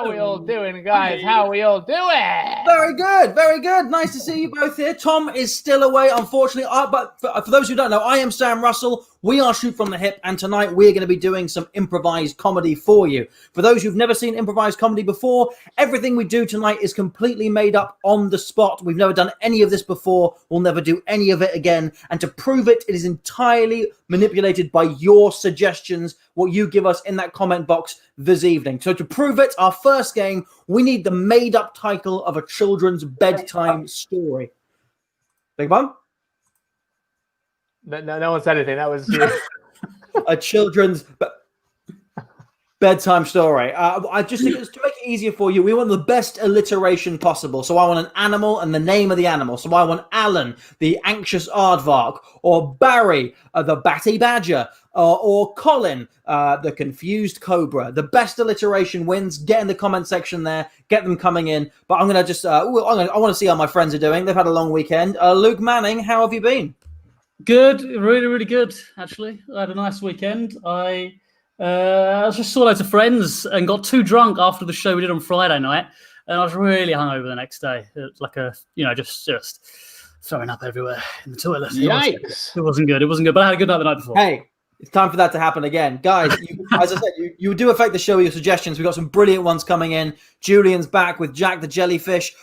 How are we all doing, guys? How are we all doing? Very good, very good. Nice to see you both here. Tom is still away, unfortunately. But for those who don't know, I am Sam Russell. We are Shoot From The Hip, and tonight we're going to be doing some improvised comedy for you. For those who've never seen improvised comedy before, everything we do tonight is completely made up on the spot. We've never done any of this before. We'll never do any of it again. And to prove it, it is entirely manipulated by your suggestions, what you give us in that comment box this evening. So to prove it, our first game, we need the made-up title of a children's bedtime story. Big Bum? No one said anything. That was you. A children's bedtime story. I just think it's to make it easier for you. We want the best alliteration possible. So I want an animal and the name of the animal. So I want Alan, the anxious aardvark, or Barry, the batty badger, or Colin, the confused cobra. The best alliteration wins. Get in the comment section there. Get them coming in. But I'm gonna just I want to see how my friends are doing. They've had a long weekend. Luke Manning, how have you been? Good, really, really good. Actually, I had a nice weekend. I just saw loads of friends and got too drunk after the show we did on Friday night, and I was really hungover the next day. It was like just throwing up everywhere in the toilet. Yikes! It wasn't good. It wasn't good. But I had a good night the night before. Hey, it's time for that to happen again, guys. As I said, you do affect the show with your suggestions. We've got some brilliant ones coming in. Julian's back with Jack the Jellyfish.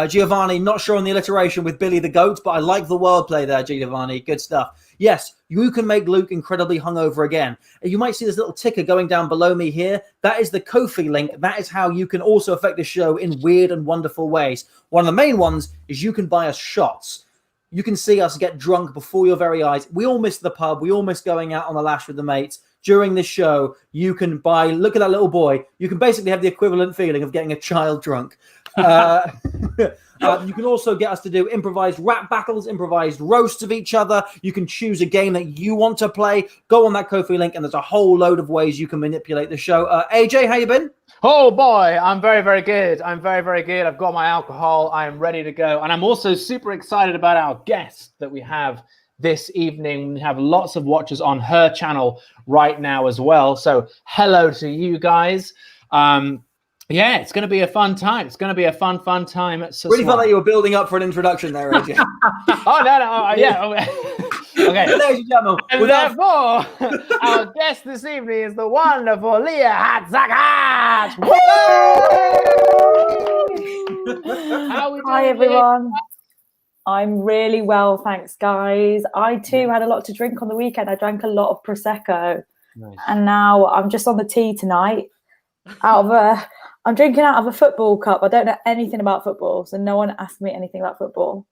Giovanni, not sure on the alliteration with Billy the Goat, but I like the wordplay there, Giovanni. Good stuff. Yes, you can make Luke incredibly hungover again. You might see this little ticker going down below me here. That is the Ko-fi link. That is how you can also affect the show in weird and wonderful ways. One of the main ones is you can buy us shots. You can see us get drunk before your very eyes. We all miss the pub. We all miss going out on the lash with the mates. During this show, you can buy, look at that little boy. You can basically have the equivalent feeling of getting a child drunk. You can also get us to do improvised rap battles, improvised roasts of each other. You can choose a game that you want to play. Go on that Ko-fi link, and there's a whole load of ways you can manipulate the show. AJ, how you been? Oh boy, I'm very, very good. I'm very, very good. I've got my alcohol. I am ready to go. And I'm also super excited about our guest that we have this evening. We have lots of watchers on her channel right now as well. So hello to you guys. Yeah, it's going to be a fun time. It's going to be a fun time. Really felt like you were building up for an introduction there, AJ. Yeah. Okay. Ladies and gentlemen, and therefore, our guest this evening is the wonderful LIA'S. Hi, everyone. I'm really well, thanks, guys. I too had a lot to drink on the weekend. I drank a lot of Prosecco. Nice. And now I'm just on the tee tonight. I'm drinking out of a football cup. I don't know anything about football, so no one asked me anything about football.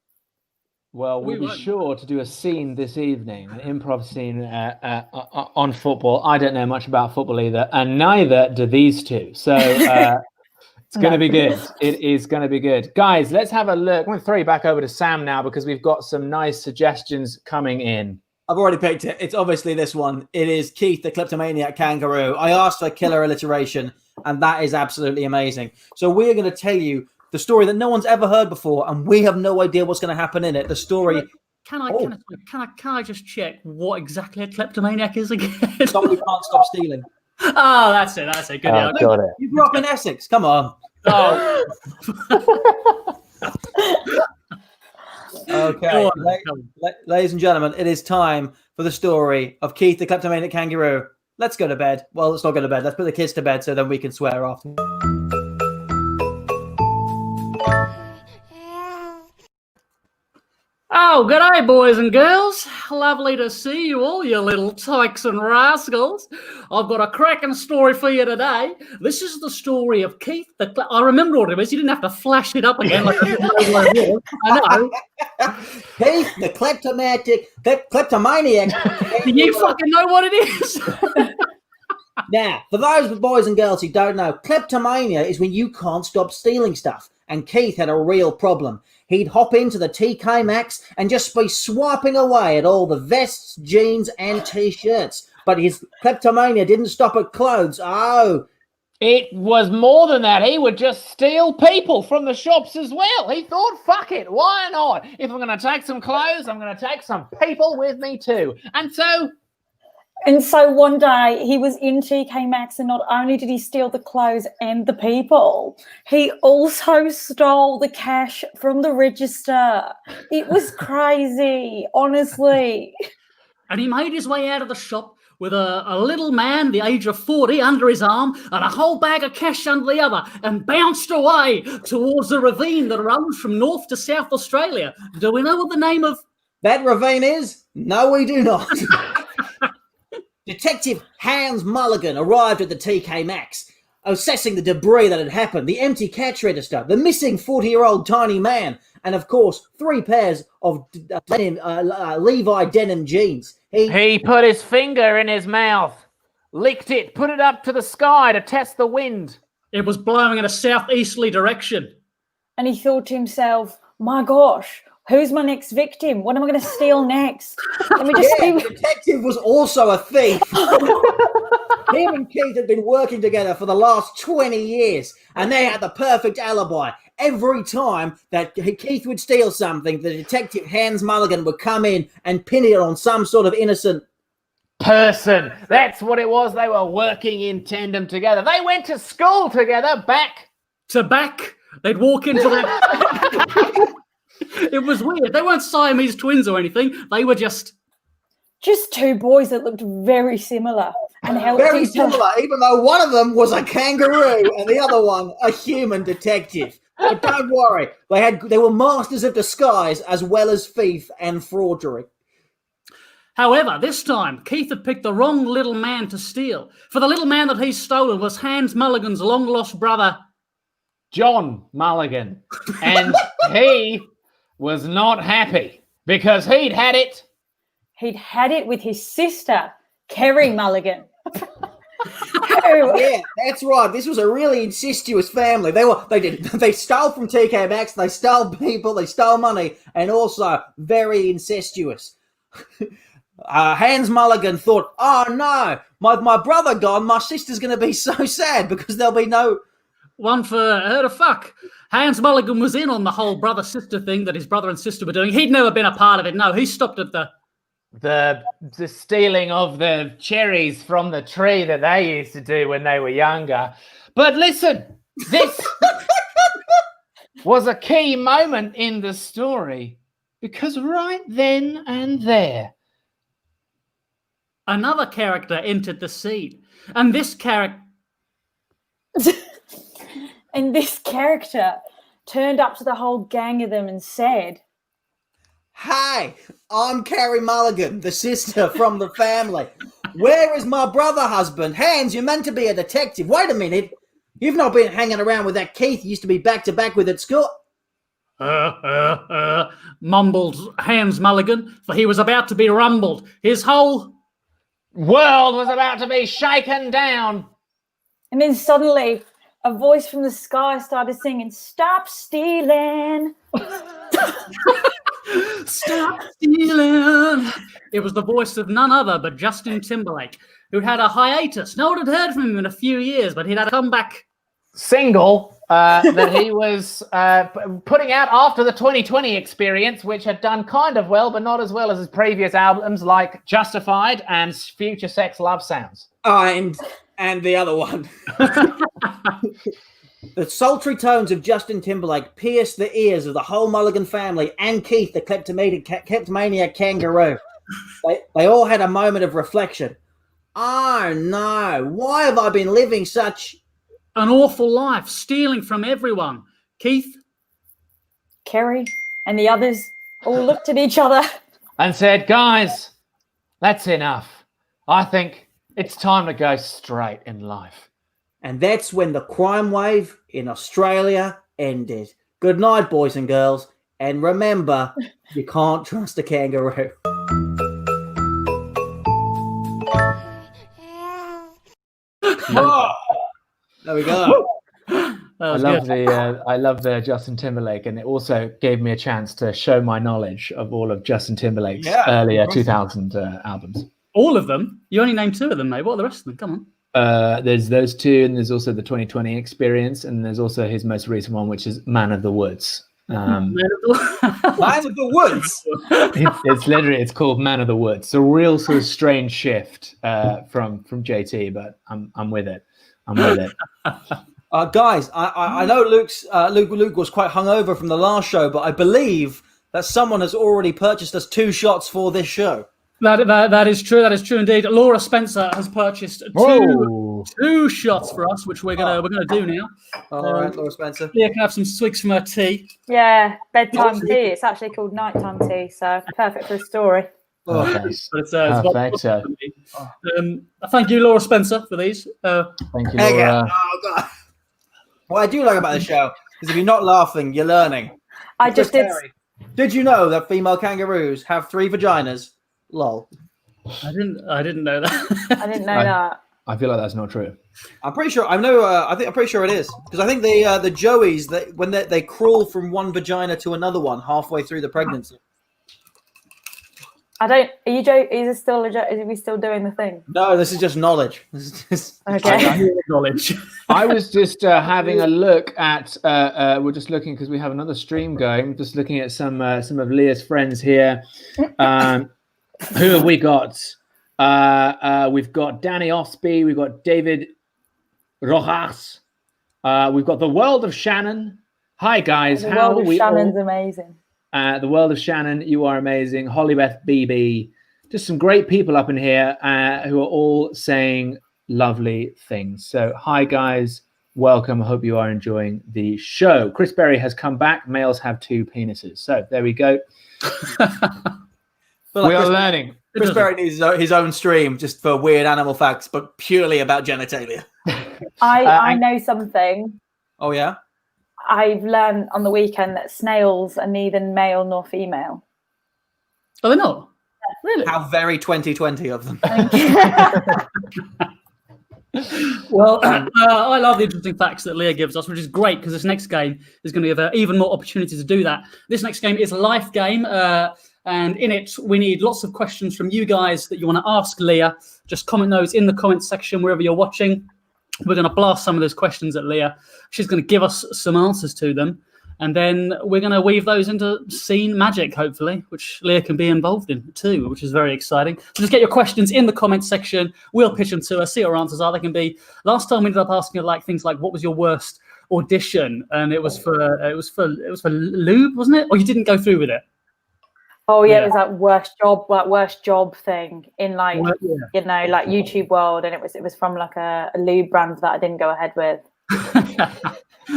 Well, we'll be sure to do a scene this evening, an improv scene on football. I don't know much about football either, and neither do these two. So it's going to be good. It is going to be good. Guys, let's have a look. I'm going to throw you back over to Sam now because we've got some nice suggestions coming in. I've already picked it. It's obviously this one. It is Keith, the kleptomaniac kangaroo. I asked for killer alliteration, and that is absolutely amazing. So we're going to tell you the story that no one's ever heard before, and we have no idea what's going to happen in it. The story. Can I just check what exactly a kleptomaniac is again? Someone who can't stop stealing. Oh, that's it. That's it. Good. Got it. You grew up in Essex. Come on. Oh. Okay, ladies and gentlemen, it is time for the story of Keith, the kleptomaniac kangaroo. Let's go to bed. Well, let's not go to bed. Let's put the kids to bed so then we can swear after. Oh, good day, boys and girls. Lovely to see you all, you little tykes and rascals. I've got a cracking story for you today. This is the story of Keith. I remember what it is. You didn't have to flash it up again like I didn't know what it was. I know. Keith, the kleptomaniac. Do you fucking know what it is? Now, for those boys and girls who don't know, kleptomania is when you can't stop stealing stuff. And Keith had a real problem. He'd hop into the TK Maxx and just be swiping away at all the vests, jeans, and T-shirts. But his kleptomania didn't stop at clothes. Oh. It was more than that. He would just steal people from the shops as well. He thought, fuck it, why not? If I'm going to take some clothes, I'm going to take some people with me too. And so And so one day he was in TK Maxx, and not only did he steal the clothes and the people, he also stole the cash from the register. It was crazy, honestly. And he made his way out of the shop with a little man, the age of 40, under his arm and a whole bag of cash under the other, and bounced away towards the ravine that runs from North to South Australia. Do we know what the name of That ravine is? No, we do not. Detective Hans Mulligan arrived at the TK Maxx, assessing the debris that had happened, the empty cash register, the missing 40-year-old tiny man, and of course, 3 pairs of Levi denim jeans. He put his finger in his mouth, licked it, put it up to the sky to test the wind. It was blowing in a southeasterly direction. And he thought to himself, my gosh, who's my next victim? What am I going to steal next? Let me just The see. detective was also a thief. Him and Keith had been working together for the last 20 years, and they had the perfect alibi. Every time that Keith would steal something, the detective Hans Mulligan would come in and pin it on some sort of innocent person. That's what it was. They were working in tandem together. They went to school together, back To back, they'd walk into the... It was weird. They weren't Siamese twins or anything. They were just 2 boys that looked very similar. And helped very each other. similar, even though one of them was a kangaroo and the other one a human detective. But don't worry, they were masters of disguise as well as thief and fraudery. However, this time, Keith had picked the wrong little man to steal. For the little man that he'd stolen was Hans Mulligan's long-lost brother, John Mulligan. And he was not happy because he'd had it. He'd had it with his sister, Kerry Mulligan. Yeah, that's right. This was a really incestuous family. They stole from TK Maxx, they stole people, they stole money, and also very incestuous. Hans Mulligan thought, oh no, my brother gone, my sister's going to be so sad because there'll be no... one for her to fuck. Hans Mulligan was in on the whole brother-sister thing that his brother and sister were doing. He'd never been a part of it. No, he stopped at the stealing of the cherries from the tree that they used to do when they were younger. But listen, this was a key moment in the story because right then and there, another character entered the scene. And this character... And this character turned up to the whole gang of them and said, Hey, I'm Carrie Mulligan, the sister from the family. Where is my brother husband? Hans, you're meant to be a detective. Wait a minute. You've not been hanging around with that Keith you used to be back-to-back with at school. Mumbled Hans Mulligan, for he was about to be rumbled. His whole world was about to be shaken down. and then suddenly a voice from the sky started singing, stop stealing. Stop stealing. It was the voice of none other but Justin Timberlake, who had a hiatus. No one had heard from him in a few years, but he'd had a comeback single that he was putting out after the 2020 experience, which had done kind of well, but not as well as his previous albums like Justified and Future Sex Love Sounds. And the other one. The sultry tones of Justin Timberlake pierced the ears of the whole Mulligan family and Keith, the kleptomaniac kangaroo. They all had a moment of reflection. Oh no, why have I been living such an awful life, stealing from everyone? Keith, Kerry, and the others all looked at each other and said, guys, that's enough. I think it's time to go straight in life. And that's when the crime wave in Australia ended. Good night, boys and girls. And remember, you can't trust a kangaroo. There we go. I love the Justin Timberlake, and it also gave me a chance to show my knowledge of all of Justin Timberlake's earlier 2000 albums. All of them? You only named 2 of them, mate. What are the rest of them? Come on. There's those 2, and there's also the 2020 experience, and there's also his most recent one, which is Man of the Woods. Man of the Woods. It's called Man of the Woods. It's a real sort of strange shift from JT, but I'm with it. Guys, I know Luke was quite hungover from the last show, but I believe that someone has already purchased us 2 shots for this show. That is true. That is true indeed. Laura Spencer has purchased two shots for us, which we're gonna do now. All right, Laura Spencer. Leah can have some swigs from her tea. Yeah, bedtime tea. It's actually called nighttime tea, so perfect for a story. Perfect. But it's thank you, Laura Spencer, for these. Thank you, Laura. Oh God. What I do like about the show is if you're not laughing, you're learning. I just did. Did you know that female kangaroos have 3 vaginas? Lol. I didn't know that. I didn't know that. I feel like that's not true. I'm pretty sure. I'm pretty sure it is, because I think the joeys, that when they crawl from one vagina to another one halfway through the pregnancy. I don't. Are you joking? Is it still a joke? Are we still doing the thing? No, this is just knowledge. This is just Okay. Knowledge. I was just having a look at. We're just looking because we have another stream going. Just looking at some of Leah's friends here. Who have we got? We've got Danny Osby. We've got David Rojas. We've got the World of Shannon. Hi guys, The how world are of we? Shannon's amazing. The World of Shannon, you are amazing. Hollybeth BB, just some great people up in here who are all saying lovely things. So hi guys, welcome. I hope you are enjoying the show. Chris Berry has come back. Males have 2 penises. So there we go. We are learning. Chris Berry needs his own stream just for weird animal facts, but purely about genitalia. I know something. Oh yeah. I've learned on the weekend that snails are neither male nor female. Oh, they're not? Really? How very 2020 of them. Well, I love the interesting facts that Leah gives us, which is great because this next game is going to give her even more opportunity to do that. This next game is a life game, and in it, we need lots of questions from you guys that you want to ask Leah. Just comment those in the comments section wherever you're watching. We're going to blast some of those questions at Leah. She's going to give us some answers to them. And then we're going to weave those into scene magic, hopefully, which Leah can be involved in too, which is very exciting. So just get your questions in the comments section. We'll pitch them to her, see what her answers are. They can be. Last time we ended up asking her things like, "What was your worst audition?" And it was for lube, wasn't it? Or you didn't go through with it? Oh yeah, it was like worst job thing in YouTube world, and it was from like a lube brand that I didn't go ahead with.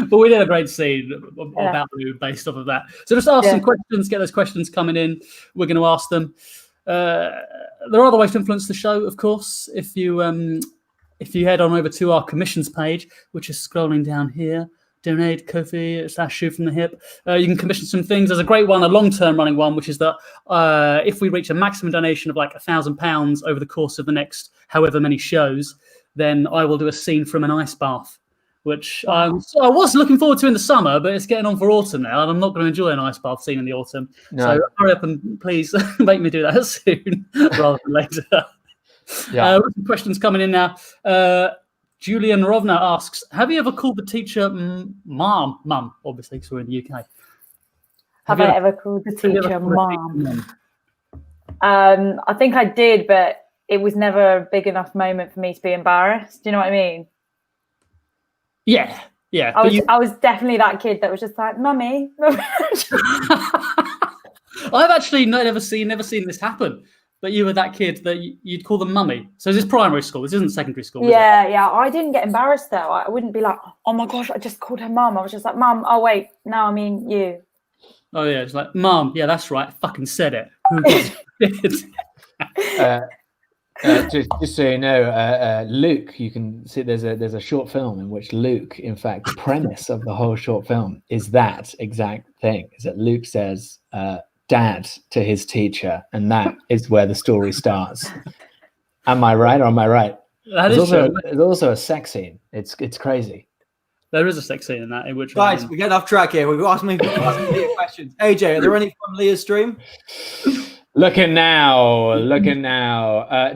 But we did a great scene about lube based off of that. So just ask some questions, get those questions coming in. We're going to ask them. There are other ways to influence the show, of course. If you head on over to our commissions page, which is scrolling down here. Donate Ko-fi/shoe from the hip. You can commission some things. There's a great one, a long-term running one, which is that if we reach a maximum donation of like £1,000 over the course of the next however many shows, then I will do a scene from an ice bath, which I was looking forward to in the summer, but it's getting on for autumn now, and I'm not going to enjoy an ice bath scene in the autumn. No. So hurry up and please make me do that soon rather than later. Yeah. Some questions coming in now. Julian Rovner asks, have you ever called the teacher mum, obviously, because we're in the UK. Have I ever called the teacher mum? I think I did, but it was never a big enough moment for me to be embarrassed. Do you know what I mean? Yeah. I was definitely that kid that was just like, mummy. I've actually never seen this happen. But you were that kid that you'd call them mummy. So is this primary school? This isn't secondary school, is it? Yeah. I didn't get embarrassed, though. I wouldn't be like, oh, my gosh, I just called her mum. I was just like, mum, oh, wait, no, I mean you. Oh, yeah, it's like, mum, yeah, that's right. I fucking said it. Just so you know, Luke, you can see there's a short film in which Luke, in fact, the premise of the whole short film is that exact thing, is that Luke says, dad to his teacher, and that is where the story starts. Am I right or am I right? There's also a sex scene. It's crazy. There is a sex scene in that. In which guys, we're getting off track here. We've asked me Leah questions. AJ, are there any from Leah's stream? Looking now.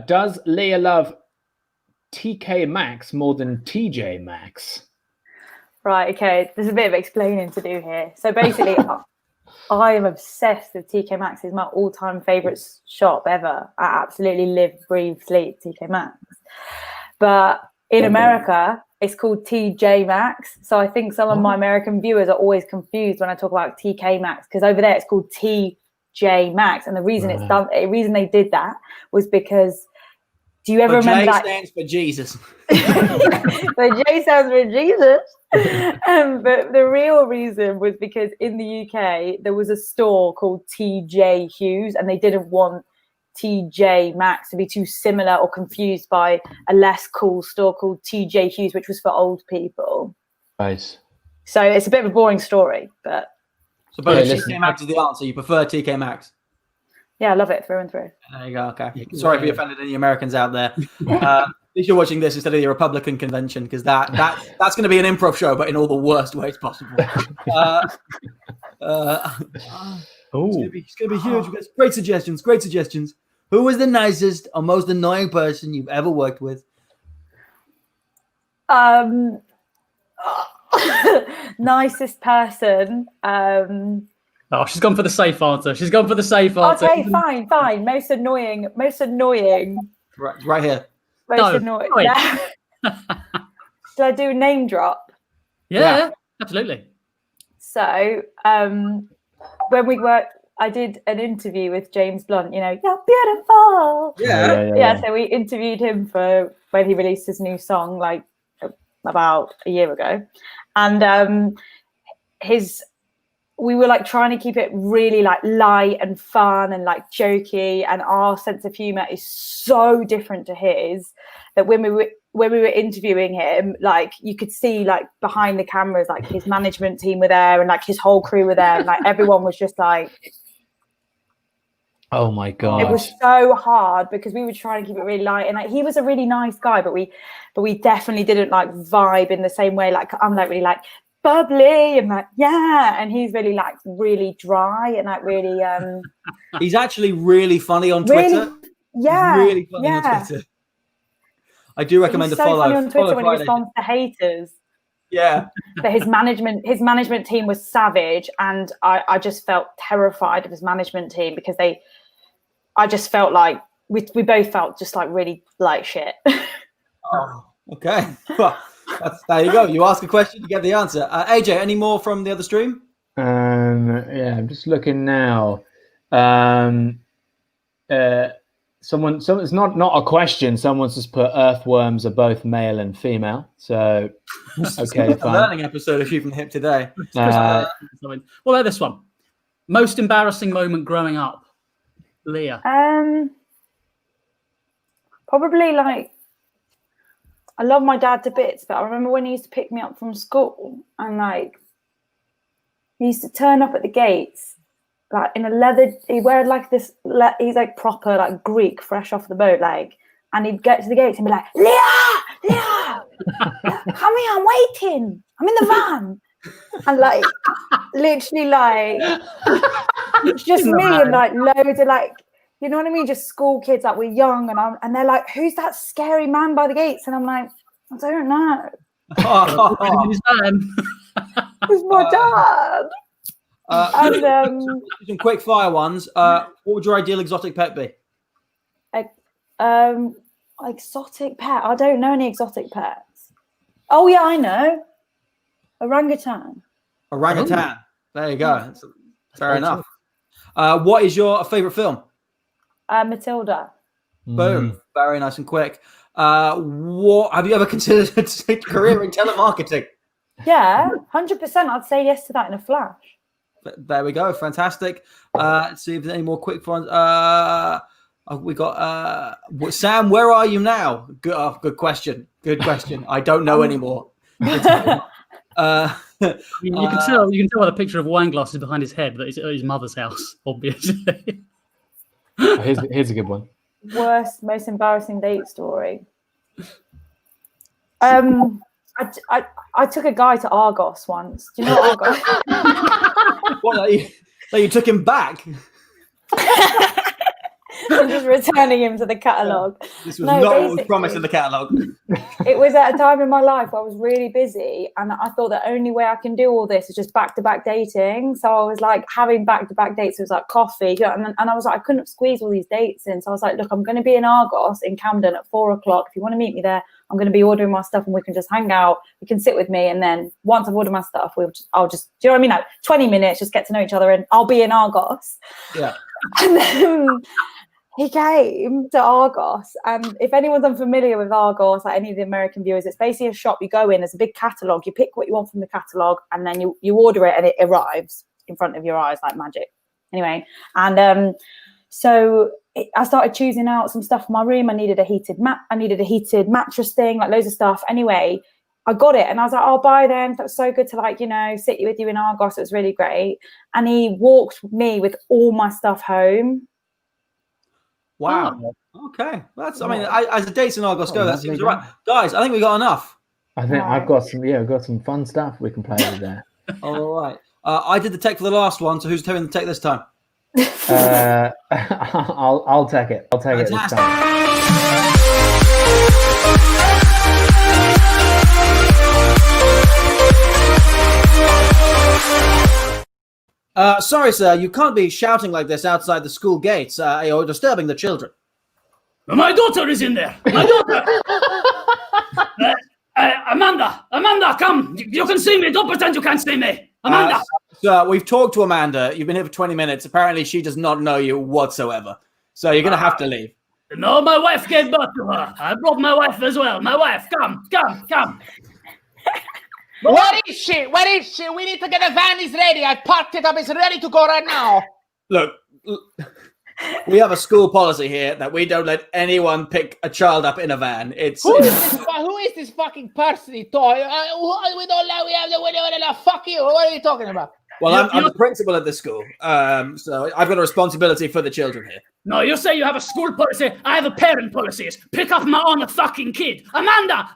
Does Leah love TK Maxx more than TJ Maxx? Right, okay. There's a bit of explaining to do here. So basically, I am obsessed with TK Maxx. It's my all-time favourite shop ever. I absolutely live, breathe, sleep TK Maxx. But in America, it's called TJ Maxx. So I think some of my American viewers are always confused when I talk about TK Maxx, because over there it's called TJ Maxx. And the reason the reason they did that was because, do you ever remember that? J stands for Jesus. The J stands for Jesus. But the real reason was because in the UK there was a store called TJ Hughes, and they didn't want TJ Maxx to be too similar or confused by a less cool store called TJ Hughes, which was for old people. Right. So it's a bit of a boring story, but So, but TK Maxx is the answer. You prefer TK Maxx? yeah, I love it through and through. There you go. Okay. Sorry if you offended any Americans out there. At least you're watching this instead of the Republican convention, because that's going to be an improv show, but in all the worst ways possible. It's going to be huge. We've got great suggestions. Who was the nicest or most annoying person you've ever worked with? Nicest person. Oh, she's gone for the safe answer. Okay, fine. Most annoying. Right here. Most annoying. Yeah. Should I do a name drop? Yeah, absolutely. So, when we worked, I did an interview with James Blunt. You know, you're beautiful. Yeah. So we interviewed him for when he released his new song, like about a year ago, and we were like trying to keep it really like light and fun and like jokey, and our sense of humor is so different to his that when we were interviewing him, like you could see like behind the cameras, like his management team were there and like his whole crew were there, and like everyone was just like, oh my god, it was so hard because we were trying to keep it really light, and like he was a really nice guy, but we definitely didn't like vibe in the same way. Like I'm like really like bubbly and like and he's really like really dry and like really he's actually really funny on Twitter. Really funny on Twitter. I do recommend he's to follow. Funny on Twitter when he responds to haters. Yeah. But his management team was savage, and I just felt terrified of his management team because I just felt like we both felt just like really like shit. Oh, okay. Well, there you go. You ask a question, you get the answer. AJ, any more from the other stream? Yeah, I'm just looking now. It's not a question. Someone's just put earthworms are both male and female. So, okay, fine. A learning episode of Shoot from the Hip today. What about this one? Most embarrassing moment growing up, Leah. Probably like, I love my dad to bits, but I remember when he used to pick me up from school, and like he used to turn up at the gates like in a leather. He wear like this. He's like proper like Greek, fresh off the boat, like. And he'd get to the gates and be like, Leah, come here, I'm waiting. I'm in the van. And like, literally like, it's just me and like loads of like, you know what I mean? Just school kids, like we're young, and they're like, who's that scary man by the gates? And I'm like, I don't know. It's my dad. Some quick fire ones. What would your ideal exotic pet be? Exotic pet. I don't know any exotic pets. Oh yeah, I know. Orangutan. Orangutan. There you go. That's fair enough. What is your favorite film? Matilda. Boom. Very nice and quick. What have you ever considered a career in telemarketing? Yeah, 100%. I'd say yes to that in a flash. There we go. Fantastic. Let's see if there's any more quick ones. We got Sam. Where are you now? Good question. Good question. I don't know anymore. You can tell by the picture of wine glasses behind his head that it's at his mother's house, obviously. Here's a good one. Worst, most embarrassing date story. I took a guy to Argos once. Do you know Argos? What? You took him back? and just returning him to the catalogue. This was not what was basically, promised in the catalogue. It was at a time in my life where I was really busy, and I thought the only way I can do all this is just back-to-back dating. So I was like having back-to-back dates. It was like coffee, and I was like, I couldn't squeeze all these dates in. So I was like, look, I'm going to be in Argos in Camden at 4:00. If you want to meet me there, I'm going to be ordering my stuff, and we can just hang out. You can sit with me, and then once I've ordered my stuff, I'll just, do you know what I mean? Like 20 minutes, just get to know each other, and I'll be in Argos. Yeah. And then he came to Argos, and if anyone's unfamiliar with Argos, like any of the American viewers, it's basically a shop. You go in, there's a big catalogue, you pick what you want from the catalogue, and then you order it, and it arrives in front of your eyes like magic. Anyway, and I started choosing out some stuff for my room. I needed a heated mattress thing, like loads of stuff. Anyway, I got it, and I was like, "Oh, bye then." That was so good to sit with you in Argos. It was really great. And he walked me with all my stuff home. Wow. Okay. As a dates in Argos go, that seems all right. Guys, I think we got enough. I think I've got some fun stuff we can play with there. All right. I did the tech for the last one, so who's doing the tech this time? I'll take it. I'll take it this time. Sorry, sir, you can't be shouting like this outside the school gates. You're disturbing the children. My daughter is in there. My daughter. Amanda, come. You can see me. Don't pretend you can't see me. Amanda. Sir, we've talked to Amanda. You've been here for 20 minutes. Apparently, she does not know you whatsoever. So you're going to have to leave. No, my wife gave birth to her. I brought my wife as well. My wife, come. Where is she? We need to get a van. Is ready. I parked it up. It's ready to go right now. Look, we have a school policy here that we don't let anyone pick a child up in a van. Who is this fucking person? We don't let. Fuck you. What are you talking about? Well, I'm the principal at this school, so I've got a responsibility for the children here. No, you say you have a school policy. I have a parent policy. Pick up my own fucking kid. Amanda,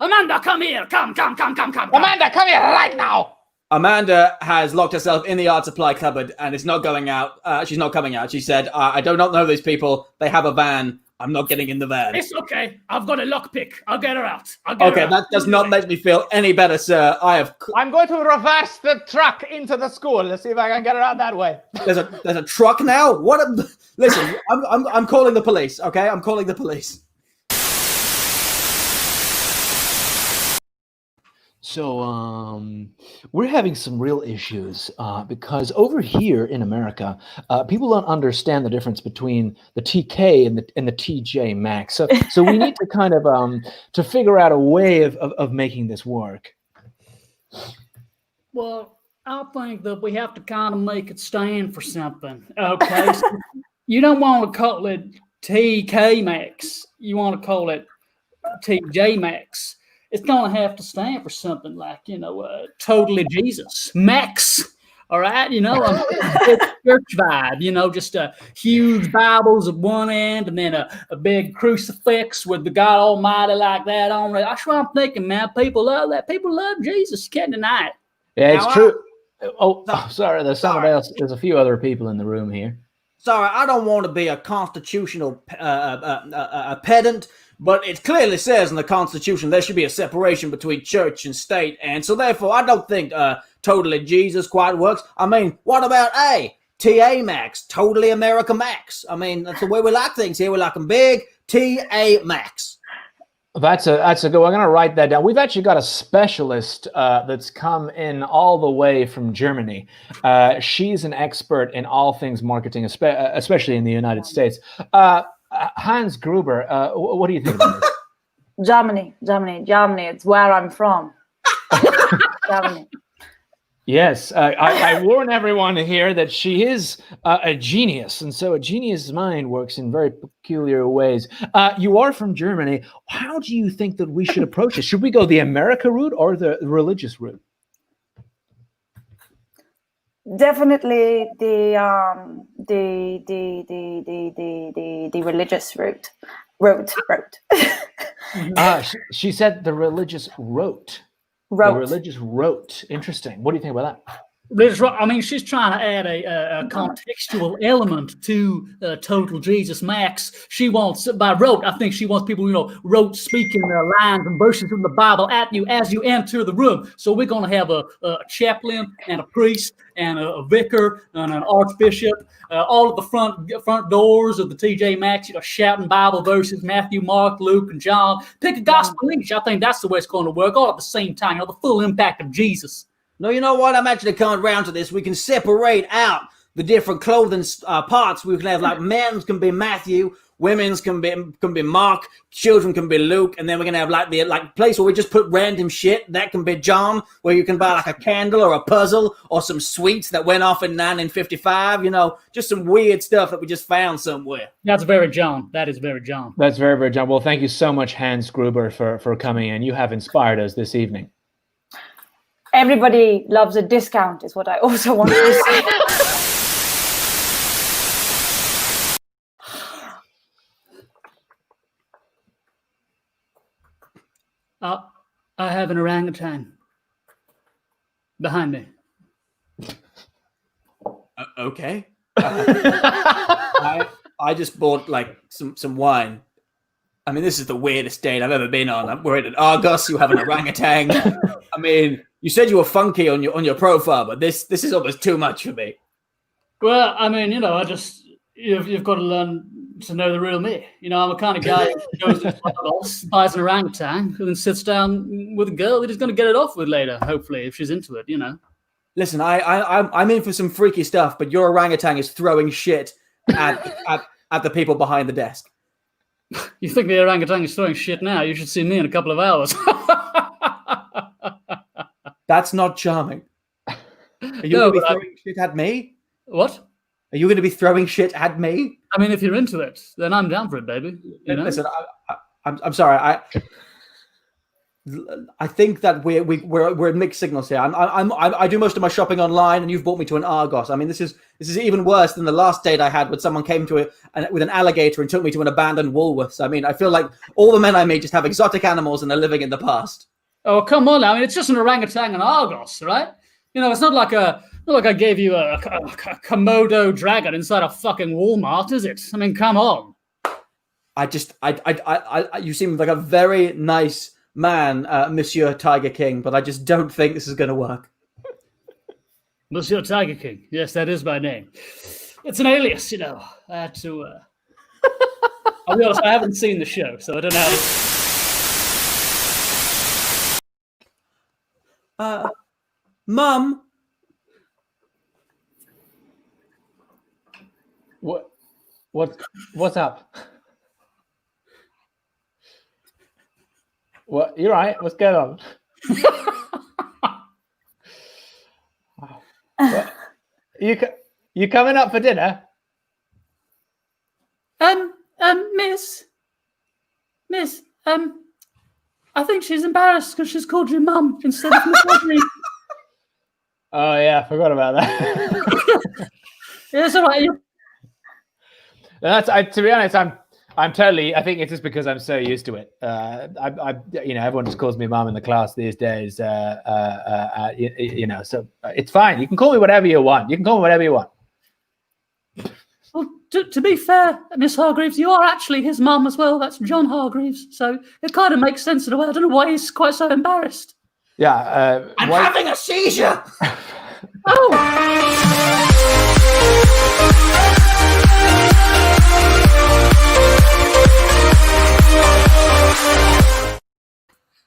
come here. Come. Amanda, come here right now. Amanda has locked herself in the art supply cupboard and is not going out. She's not coming out. She said, I do not know these people. They have a van. I'm not getting in the van. It's okay. I've got a lockpick. I'll get her out. Okay, that does not make me feel any better, sir. I'm going to reverse the truck into the school. Let's see if I can get her out that way. There's a truck now? Listen, I'm calling the police, okay? I'm calling the police. So we're having some real issues because over here in America, people don't understand the difference between the TK and the TJ Maxx. So we need to kind of to figure out a way of making this work. Well, I think that we have to kind of make it stand for something. Okay, so you don't want to call it TK Maxx. You want to call it TJ Maxx. It's going to have to stand for something like, totally Jesus. Max, all right? Church vibe, just huge Bibles at one end and then a big crucifix with the God Almighty like that on it. That's what I'm thinking, man. People love that. People love Jesus. You can't deny it. Yeah, it's true. Sorry. There's somebody else. There's a few other people in the room here. Sorry, I don't want to be a constitutional pedant, but it clearly says in the Constitution there should be a separation between church and state, and so therefore I don't think totally Jesus quite works. I mean, what about TA Maxx, totally America Max? I mean, that's the way we like things here. We like them big, TA Maxx. That's a good one. I'm going to write that down. We've actually got a specialist that's come in all the way from Germany. She's an expert in all things marketing, especially in the United States. Hans Gruber, what do you think about this? Germany. It's where I'm from. Germany. Yes, I warn everyone here that she is a genius, and so a genius mind works in very peculiar ways. You are from Germany. How do you think that we should approach this? Should we go the America route or the religious route? Definitely the religious route. She said the religious route. The religious rote. Interesting. What do you think about that? I mean, she's trying to add a contextual element to Total Jesus Max. She wants, by rote, I think she wants people, rote speaking lines and verses from the Bible at you as you enter the room. So we're going to have a chaplain and a priest and a vicar and an archbishop, all of the front doors of the TJ Maxx, shouting Bible verses, Matthew, Mark, Luke, and John. Pick a gospel each. I think that's the way it's going to work, all at the same time, the full impact of Jesus. No, you know what? I'm actually coming round to this. We can separate out the different clothing parts. We can have like men's can be Matthew, women's can be Mark, children can be Luke, and then we're gonna have like the place where we just put random shit. That can be John, where you can buy like a candle or a puzzle or some sweets that went off in 1955. Just some weird stuff that we just found somewhere. That's very John. That is very John. That's very, very John. Well, thank you so much, Hans Gruber, for coming in. You have inspired us this evening. Everybody loves a discount is what I also wanted to say. I have an orangutan behind me. Okay. I just bought like some wine. I mean, this is the weirdest date I've ever been on. We're at Argos. You have an orangutan. I mean, you said you were funky on your profile, but this is almost too much for me. Well, I mean, you've got to learn to know the real me. I'm a kind of guy who goes to Argos, buys an orangutan, and then sits down with a girl that he's going to get it off with later, hopefully, if she's into it. Listen, I'm in for some freaky stuff, but your orangutan is throwing shit at the people behind the desk. You think the orangutan is throwing shit now? You should see me in a couple of hours. That's not charming. Are you going to be throwing shit at me? What? Are you going to be throwing shit at me? I mean, if you're into it, then I'm down for it, baby. Listen, I'm sorry. I think that we're mixed signals here. I do most of my shopping online, and you've brought me to an Argos. I mean, this is even worse than the last date I had, when someone came to it with an alligator and took me to an abandoned Woolworths. I mean, I feel like all the men I meet just have exotic animals and are living in the past. Oh, come on now! I mean, it's just an orangutan and Argos, right? It's not like I gave you a Komodo dragon inside a fucking Walmart, is it? I mean, come on. You seem like a very nice man, Monsieur Tiger King, but I just don't think this is going to work. Monsieur Tiger King. Yes, that is my name. It's an alias, I had to... I'll be honest, I haven't seen the show, so I don't know how to... Mum? What's up? What? You're right. What's going on? What? You coming up for dinner? Miss, I think she's embarrassed because she's called you Mum instead of Miss Audrey. Oh yeah, I forgot about that. Yeah, it's all right. To be honest, I'm totally. I think it's just because I'm so used to it. Everyone just calls me Mum in the class these days. So it's fine. You can call me whatever you want. Well, to be fair, Miss Hargreaves, you are actually his mum as well. That's John Hargreaves. So it kind of makes sense in a way. I don't know why he's quite so embarrassed. Yeah. I'm having a seizure.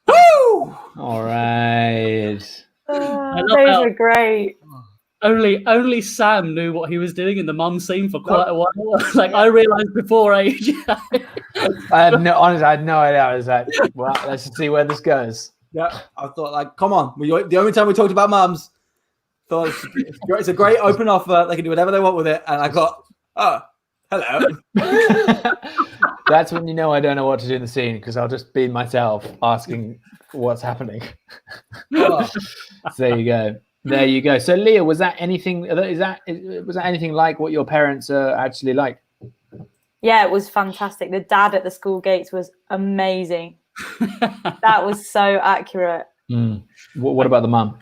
Woo! All right. Those are great. Only Sam knew what he was doing in the mum scene for quite a while. I realised before age. I had no idea. I was like, well, let's see where this goes. Yeah, I thought, come on. The only time we talked about mums, thought it's a great open offer. They can do whatever they want with it. And I got, oh, hello. That's when you know I don't know what to do in the scene, because I'll just be myself asking what's happening. So there you go. So Leah, was that anything like what your parents are actually like? Yeah, it was fantastic. The dad at the school gates was amazing. That was so accurate. What about the mum?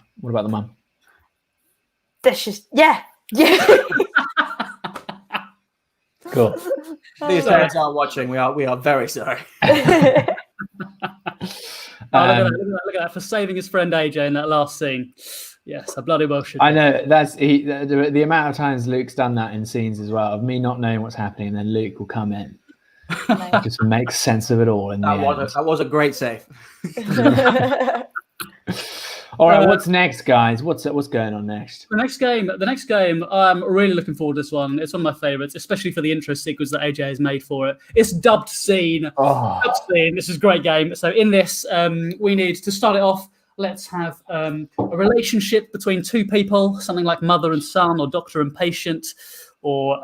That's just yeah. Cool. These parents aren't watching. We are very sorry. Oh, look at that for saving his friend AJ in that last scene. Yes, I bloody well should. I know that's the amount of times Luke's done that in scenes as well, of me not knowing what's happening, and then Luke will come in, just make sense of it all. That was a great save. All right, what's next, guys? What's going on next? The next game, I'm really looking forward to this one. It's one of my favorites, especially for the intro sequence that AJ has made for it. It's dubbed scene. Oh. Dubbed scene. This is a great game. So in this, we need to start it off. Let's have a relationship between two people, something like mother and son, or doctor and patient, or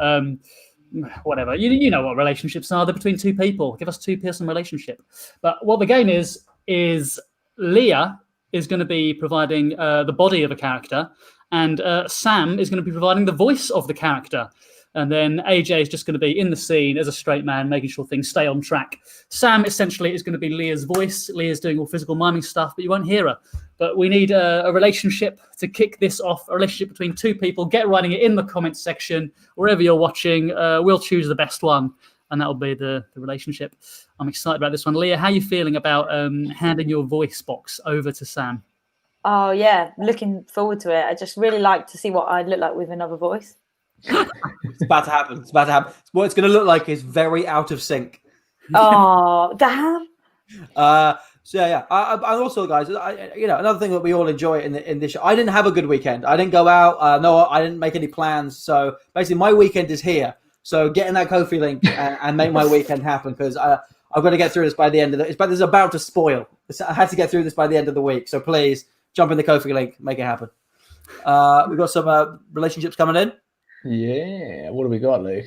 whatever. You know what relationships are. They're between two people. Give us a two-person relationship. But what the game is Leah is going to be providing the body of a character, and Sam is going to be providing the voice of the character. And then AJ is just going to be in the scene as a straight man, making sure things stay on track. Sam essentially is going to be Leah's voice. Leah's doing all physical miming stuff, but you won't hear her. But we need a relationship to kick this off, a relationship between two people. Get writing it in the comments section, wherever you're watching. We'll choose the best one, and that'll be the relationship. I'm excited about this one. Leah, how are you feeling about handing your voice box over to Sam? Oh, yeah. Looking forward to it. I just really like to see what I'd look like with another voice. It's about to happen. What it's going to look like is very out of sync. Oh, damn. So yeah. I also, guys, another thing that we all enjoy in this show. I didn't have a good weekend. I didn't go out. No, I didn't make any plans. So basically, my weekend is here. So get in that Ko-fi link and make my weekend happen, because I've got to get through this by the end of this is about to spoil. I had to get through this by the end of the week. So please jump in the Ko-fi link, make it happen. We've got some relationships coming in. Yeah, what do we got, Luke?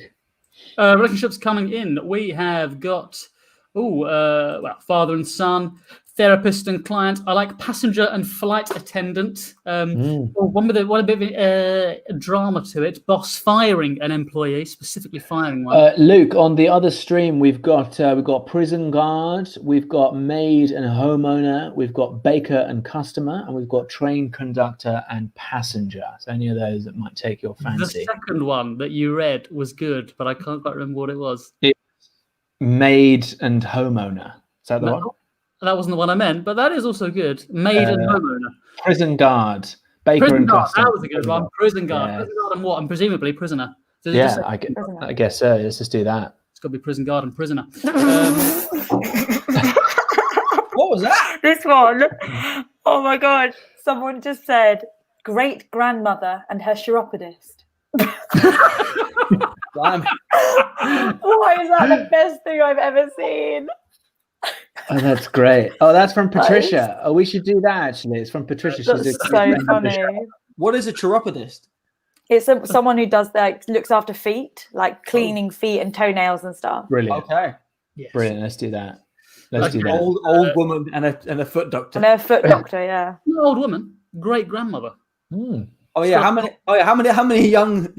Relationships coming in. We have got father and son, therapist and client. I like passenger and flight attendant. One with a bit of drama to it. Boss firing an employee, specifically firing one. Luke, on the other stream, we've got prison guard, we've got maid and homeowner, we've got baker and customer, and we've got train conductor and passenger. So any of those that might take your fancy. The second one that you read was good, but I can't quite remember what it was. Maid and homeowner. Is that the one? That wasn't the one I meant, but that is also good. Maid and homeowner. Prison guard, baker Prison and guard, customer. that was a good one. Prison guard. Yeah. Prison guard and what? And presumably prisoner. I guess so. Let's just do that. It's got to be prison guard and prisoner. What was that? This one. Oh my God. Someone just said great grandmother and her chiropodist. Why is that the best thing I've ever seen? Oh, that's great. Oh, that's from Patricia. Oh, we should do that, actually. It's from Patricia. That's She's so funny. What is a chiropodist? It's someone who does looks after feet, like cleaning feet and toenails and stuff. Brilliant. Okay. Yes. Brilliant. Let's do that. Let's do that. Old woman and a foot doctor. And a foot doctor, yeah. Old woman, great grandmother. Oh yeah. How many young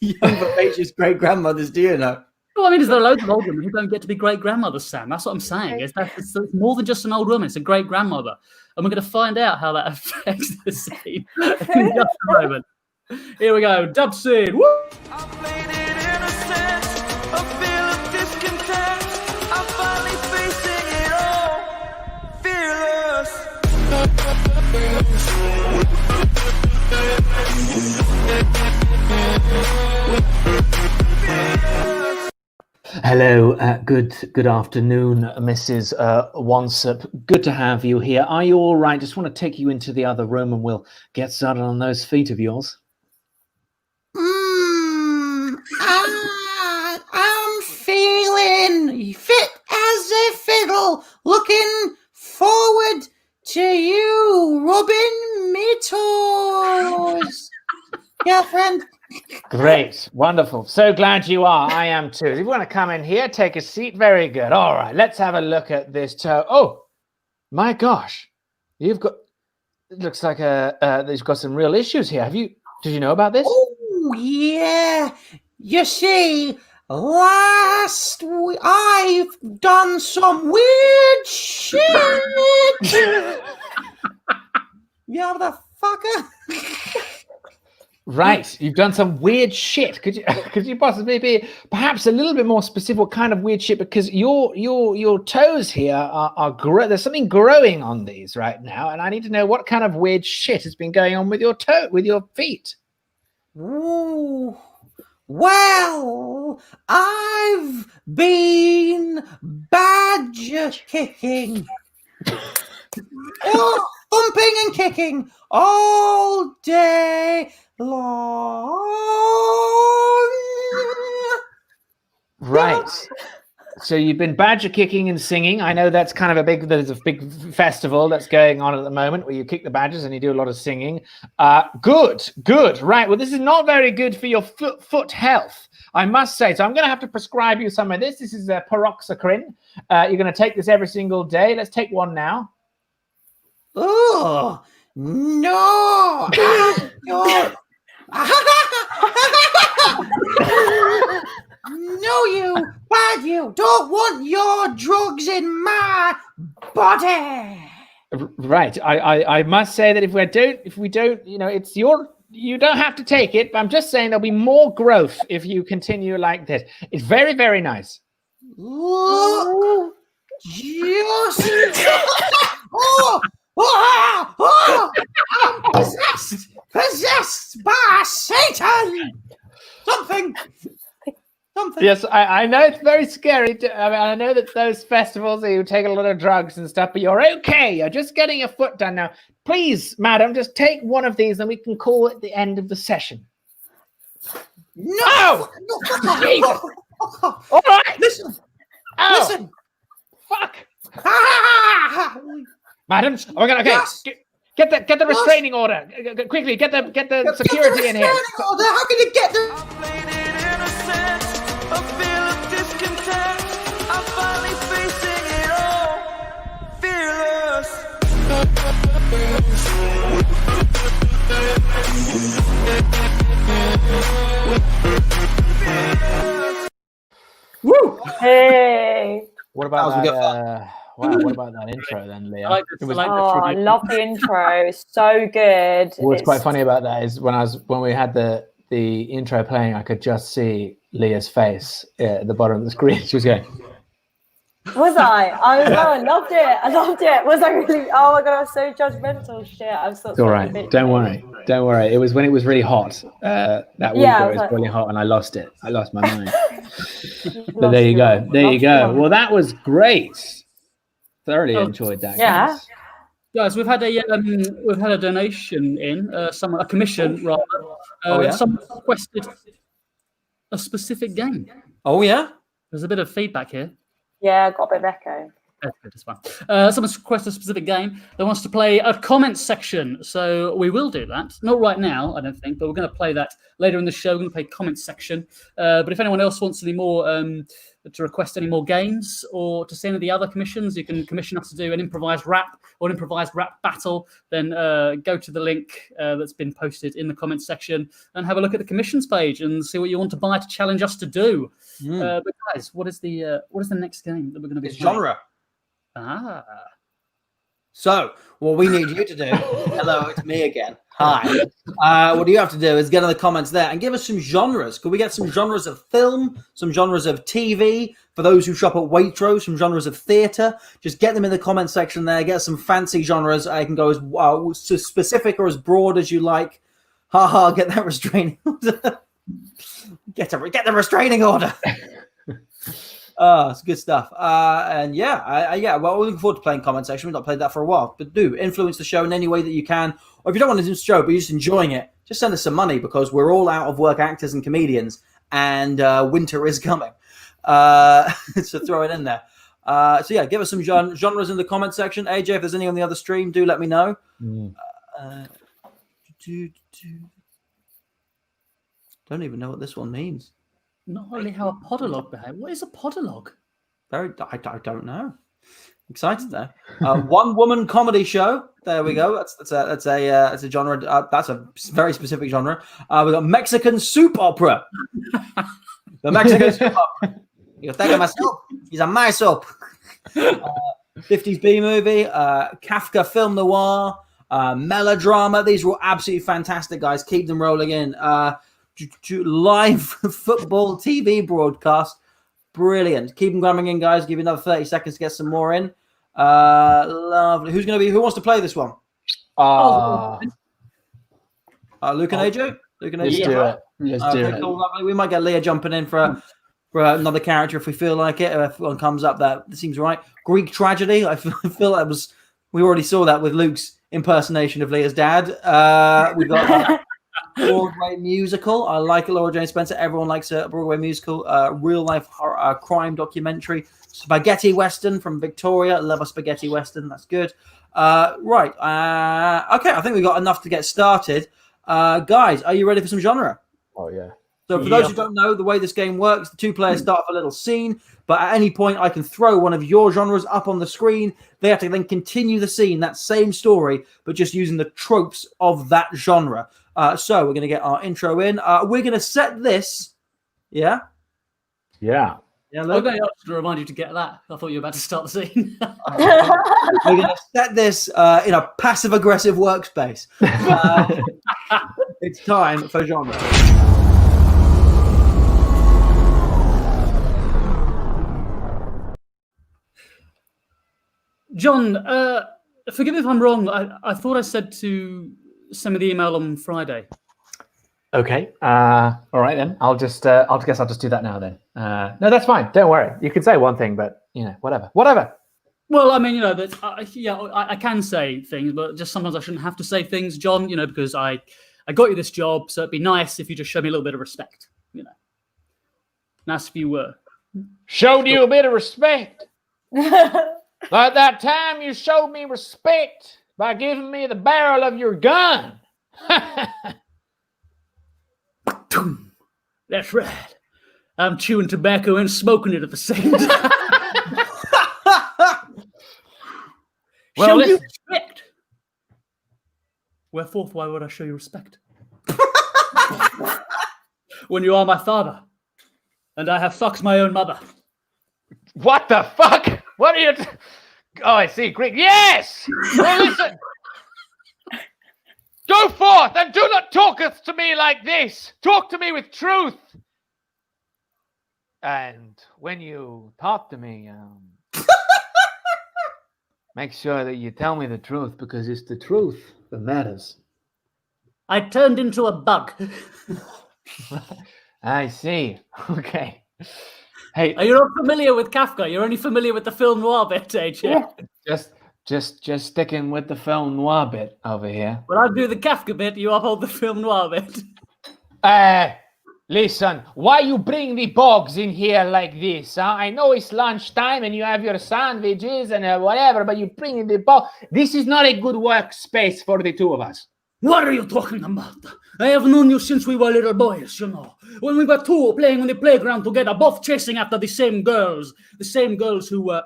vivacious great grandmothers do you know? Well, I mean, there are loads of old women who don't get to be great grandmothers, Sam. That's what I'm saying. It's more than just an old woman. It's a great grandmother. And we're going to find out how that affects the scene in just a moment. Here we go. Dub scene. Woo! I played it innocent, a feel of discontent. I'm finally facing it all, fearless. Hello, good afternoon, Mrs. Wansop. Good to have you here. Are you all right? Just want to take you into the other room and we'll get started on those feet of yours. I'm feeling fit as a fiddle. Looking forward to you rubbing me toes. Girlfriend. Great, wonderful. So glad you are. I am too. If you want to come in here, take a seat. Very good. All right, let's have a look at this toe. Oh, my gosh, you've got. It looks like you've got some real issues here. Did you know about this? Oh yeah. You see, last week I've done some weird shit. You motherfucker. Right, you've done some weird shit. Could you possibly be perhaps a little bit more specific? What kind of weird shit? Because your toes here are there's something growing on these right now, and I need to know what kind of weird shit has been going on with your feet. Ooh. Well, I've been badger kicking. Thumping and kicking all day long. Right. So you've been badger kicking and singing. I know that's kind of there's a big festival that's going on at the moment where you kick the badgers and you do a lot of singing. Good. Right. Well, this is not very good for your foot health, I must say. So I'm going to have to prescribe you some of this. This is paroxycrin. You're going to take this every single day. Let's take one now. Oh, no. No, you don't want your drugs in my body. Right. I must say that if we don't, it's you don't have to take it, but I'm just saying there'll be more growth if you continue like this. It's very, very nice. Look, just I'm possessed by Satan. Something. Yes, I know it's very scary. I know that those festivals, you take a lot of drugs and stuff, but you're okay. You're just getting your foot done now. Please, madam, just take one of these and we can call it the end of the session. No! Jesus. All right. Listen. Fuck. Madam, okay. Yes. Get the restraining order. Quickly, get the security in here. Order. How can you get the... I played it innocent, a feel of discontent. I'm finally facing it all, fearless. Woo! Hey. What about That was that? What about that intro then, Leah? I I love the intro. So good. What's quite funny about that is when we had the intro playing, I could just see Leah's face at the bottom of the screen. She was going. Was I? I loved it. Was I really? Oh my god, I was so judgmental. Shit, I'm so. It's all right. Don't worry. It was when it was really hot. That week it was really hot, and I lost it. I lost my mind. But there you go. Well, that was great. Thoroughly enjoyed that. Yeah. Guys, we've had a donation in, a commission rather. Someone requested a specific game. Oh yeah. There's a bit of feedback here. Yeah, I got a bit of echo. That's good, it's fine. Someone's requested a specific game that wants to play a comment section, so we will do that. Not right now, I don't think, but we're going to play that later in the show. We're going to play comment section. But if anyone else wants any more, to request any more games or to see any of the other commissions, you can commission us to do an improvised rap or an improvised rap battle. Then go to the link that's been posted in the comment section and have a look at the commissions page and see what you want to buy to challenge us to do. But guys, what is the next game that we're going to be playing? Genre. So, what we need you to do, hello, it's me again. Hi. What you have to do is get in the comments there and give us some genres. Could we get some genres of film, some genres of TV, for those who shop at Waitrose, some genres of theatre? Just get them in the comment section there. Get some fancy genres. I can go as specific or as broad as you like. Get that restraining order. Get the restraining order. It's good stuff. And well, we're looking forward to playing comment section. We've not played that for a while, but do influence the show in any way that you can. Or if you don't want to do the show, but you're just enjoying it, just send us some money because we're all out of work actors and comedians, and winter is coming. So throw it in there. Give us some genres in the comment section. AJ, if there's any on the other stream, do let me know. Don't even know what this one means. Not only how a podologue behaves. What is a podologue? I don't know. Excited there. One woman comedy show. There we go. That's a genre. That's a very specific genre. We got Mexican soap opera. The Mexican soap opera. You think of myself. He's a my soap. 50s B movie. Kafka film noir. melodrama. These were all absolutely fantastic, guys. Keep them rolling in. Live football TV broadcast. Brilliant. Keep them coming in, guys. Give you another 30 seconds to get some more in. Lovely. Who wants to play this one? Luke and AJ? Luke and AJ? Let's do it. Let's do it. Cool, lovely. We might get Leah jumping in for another character if we feel like it. If one comes up that seems right. Greek tragedy. I feel that was. We already saw that with Luke's impersonation of Leah's dad. We've got Broadway musical. I like it. Laura Jane Spencer. Everyone likes a Broadway musical. Real life crime documentary. Spaghetti Western from Victoria. Love a spaghetti Western. That's good. Right. Okay. I think we got enough to get started. Guys, are you ready for some genre? Oh, yeah. So for those who don't know, the way this game works, the two players start off a little scene, but at any point I can throw one of your genres up on the screen. They have to then continue the scene, that same story, but just using the tropes of that genre. So we're going to get our intro in. We're going to set this. Yeah? Yeah. I'm going to remind you to get that. I thought you were about to start the scene. We're going to set this in a passive-aggressive workspace. It's time for genre. John, forgive me if I'm wrong. I thought I said to send me the email on Friday. Okay. All right then. I'll guess I'll just do that now then. No, that's fine. Don't worry. You can say one thing, but whatever. Well, I mean, I can say things, but just sometimes I shouldn't have to say things, John. Because I got you this job, so it'd be nice if you just showed me a little bit of respect. Nice if you were. Showed you a bit of respect. Like that time you showed me respect by giving me the barrel of your gun. That's right. I'm chewing tobacco and smoking it at the same time. Well, show you listen. respect. Wherefore, why would I show you respect? When you are my father, and I have fucked my own mother. What the fuck? What are you? Oh, I see. Greek. Yes. Well, listen. Go forth and do not talketh to me like this. Talk to me with truth. And when you talk to me, make sure that you tell me the truth, because it's the truth that matters. I turned into a bug. I see. Okay. Hey, Are you not familiar with Kafka? You're only familiar with the film noir bit, AJ. Yeah. just sticking with the film noir bit over here. When I do the Kafka bit, you uphold the film noir bit. Listen, why you bring the bogs in here like this? Huh? I know it's lunchtime and you have your sandwiches and whatever, but you bring in the bog. This is not a good workspace for the two of us. What are you talking about? I have known you since we were little boys, When we were two playing on the playground together, both chasing after the same girls who were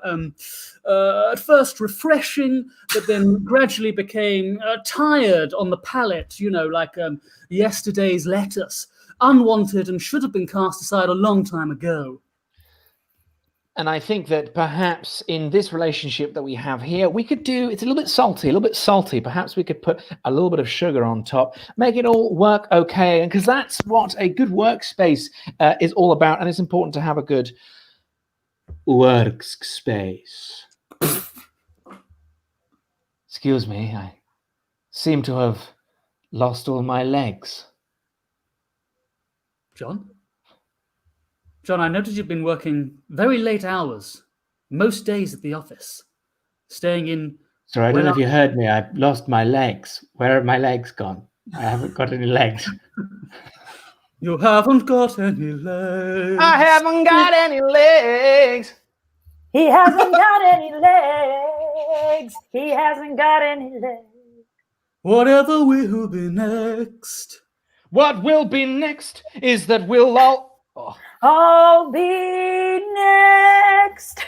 at first refreshing, but then gradually became tired on the palate, like yesterday's lettuce, unwanted and should have been cast aside a long time ago. And I think that perhaps in this relationship that we have here, we could do, it's a little bit salty. Perhaps we could put a little bit of sugar on top, make it all work okay. And because that's what a good workspace is all about. And it's important to have a good workspace. Excuse me, I seem to have lost all my legs. John, I noticed you've been working very late hours, most days at the office, staying in... Sorry, I don't know if you heard me. I lost my legs. Where have my legs gone? I haven't got any legs. You haven't got any legs. I haven't got any legs. He hasn't got any legs. He hasn't got any legs. Whatever will be next. What will be next is that we'll all... Oh. I'll be next.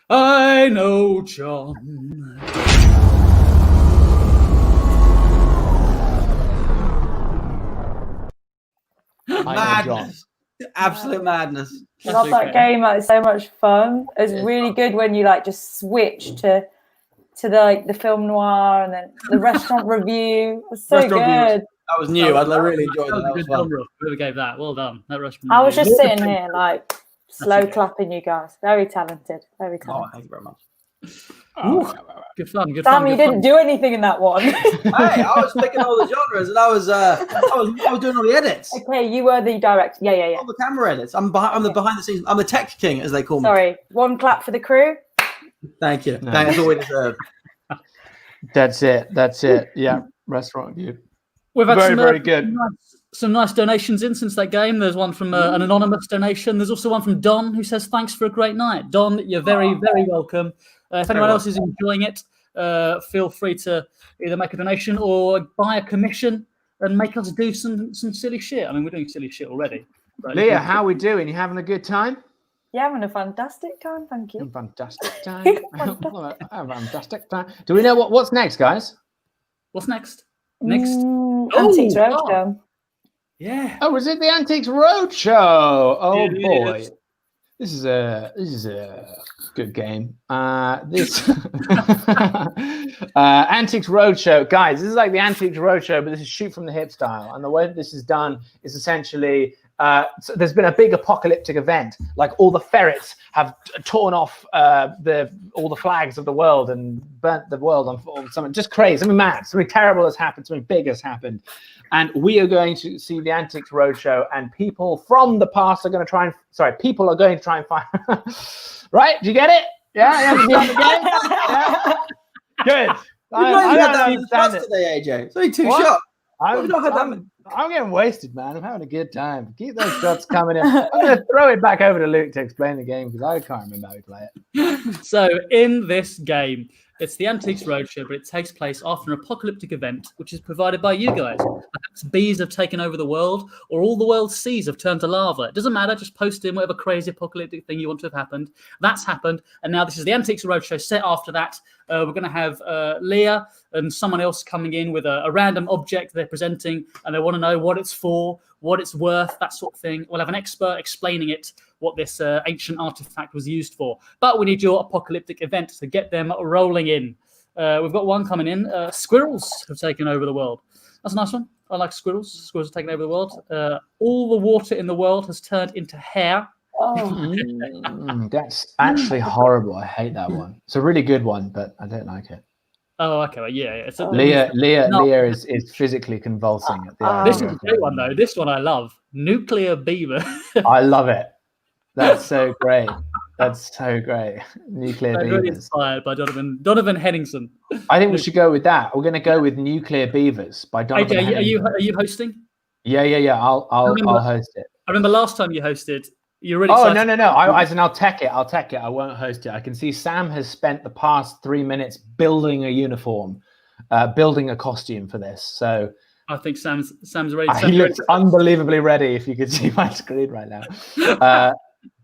I know, John. Madness. Absolute madness. I love that game. It's so much fun. It's really good when you just switch to to the film noir and then the restaurant review. It was so Restaurant review good. That was new. I really enjoyed That that. was a That was good fun. genre. Whoever gave that, well done. That restaurant I was review. just sitting here like slow okay. clapping you guys. Very talented. Very Oh, talented. thank you very much. Ooh, good fun. Good Sam, fun. you good didn't do anything in that one. Hey, I was picking all the genres, and I was doing all the edits, Okay, you were the director. Yeah. all the camera edits. I'm the behind the scenes. I'm the tech king, as they call me. Sorry. One clap for the crew. Thank you. No. That's all we deserve. That's it. Yeah, restaurant review. We've had Very good. Some nice donations in since that game. There's one from an anonymous donation. There's also one from Don who says, thanks for a great night. Don, you're very welcome. If anyone else is enjoying it, feel free to either make a donation or buy a commission and make us do some silly shit. I mean, we're doing silly shit already. But Leah, how are we doing? You having a good time? Yeah, having a fantastic time. Thank you. Fantastic time. Fantastic time. Do we know what's next, guys? What's next? Next. Antiques Oh, Roadshow. Yeah. Oh, is it the Antiques Roadshow? Oh It boy, is. this is a good game. This Antiques Roadshow, guys. This is like the Antiques Roadshow, but this is shoot from the hip style. And the way that this is done is essentially so there's been a big apocalyptic event. Like all the ferrets have torn off all the flags of the world and burnt the world on something just crazy, something mad, something terrible has happened, something big has happened. And we are going to see the Antiques Roadshow, and people from the past are going to try and find. Right? Do you get it? Yeah, you understand the game? Yeah. Good. I don't understand it. Today, AJ. It's only two What? shots. I'm getting wasted, man. I'm having a good time. Keep those shots coming in. I'm going to throw it back over to Luke to explain the game because I can't remember how we play it. So in this game, it's the Antiques Roadshow, but it takes place after an apocalyptic event, which is provided by you guys. Perhaps bees have taken over the world, or all the world's seas have turned to lava. It doesn't matter. Just post in whatever crazy apocalyptic thing you want to have happened. That's happened. And now this is the Antiques Roadshow set after that. We're going to have Leah and someone else coming in with a random object they're presenting, and they want to know what it's for, what it's worth, that sort of thing. We'll have an expert explaining it, what this ancient artifact was used for. But we need your apocalyptic event to get them rolling in. We've got one coming in. Squirrels have taken over the world. That's a nice one. I like squirrels. Squirrels have taken over the world. All the water in the world has turned into hair. Oh, That's actually horrible. I hate that one. It's a really good one, but I don't like it. Oh, okay. Well, yeah. It's a, Leah No. is physically convulsing at the idea This is a of great one, though. This one I love. Nuclear beaver. I love it. That's so great. That's so great. Nuclear I'm really beavers. inspired by Donovan Henningsen. I think we should go with that. We're going to go with Nuclear Beavers by Donovan. AJ, Henningsen. are you hosting? Yeah. I'll host it. I remember last time you hosted. You're really Oh excited. no! I'll tech it. I won't host it. I can see Sam has spent the past 3 minutes building a uniform, building a costume for this. So I think Sam's ready. he looks unbelievably ready. If you could see my screen right now.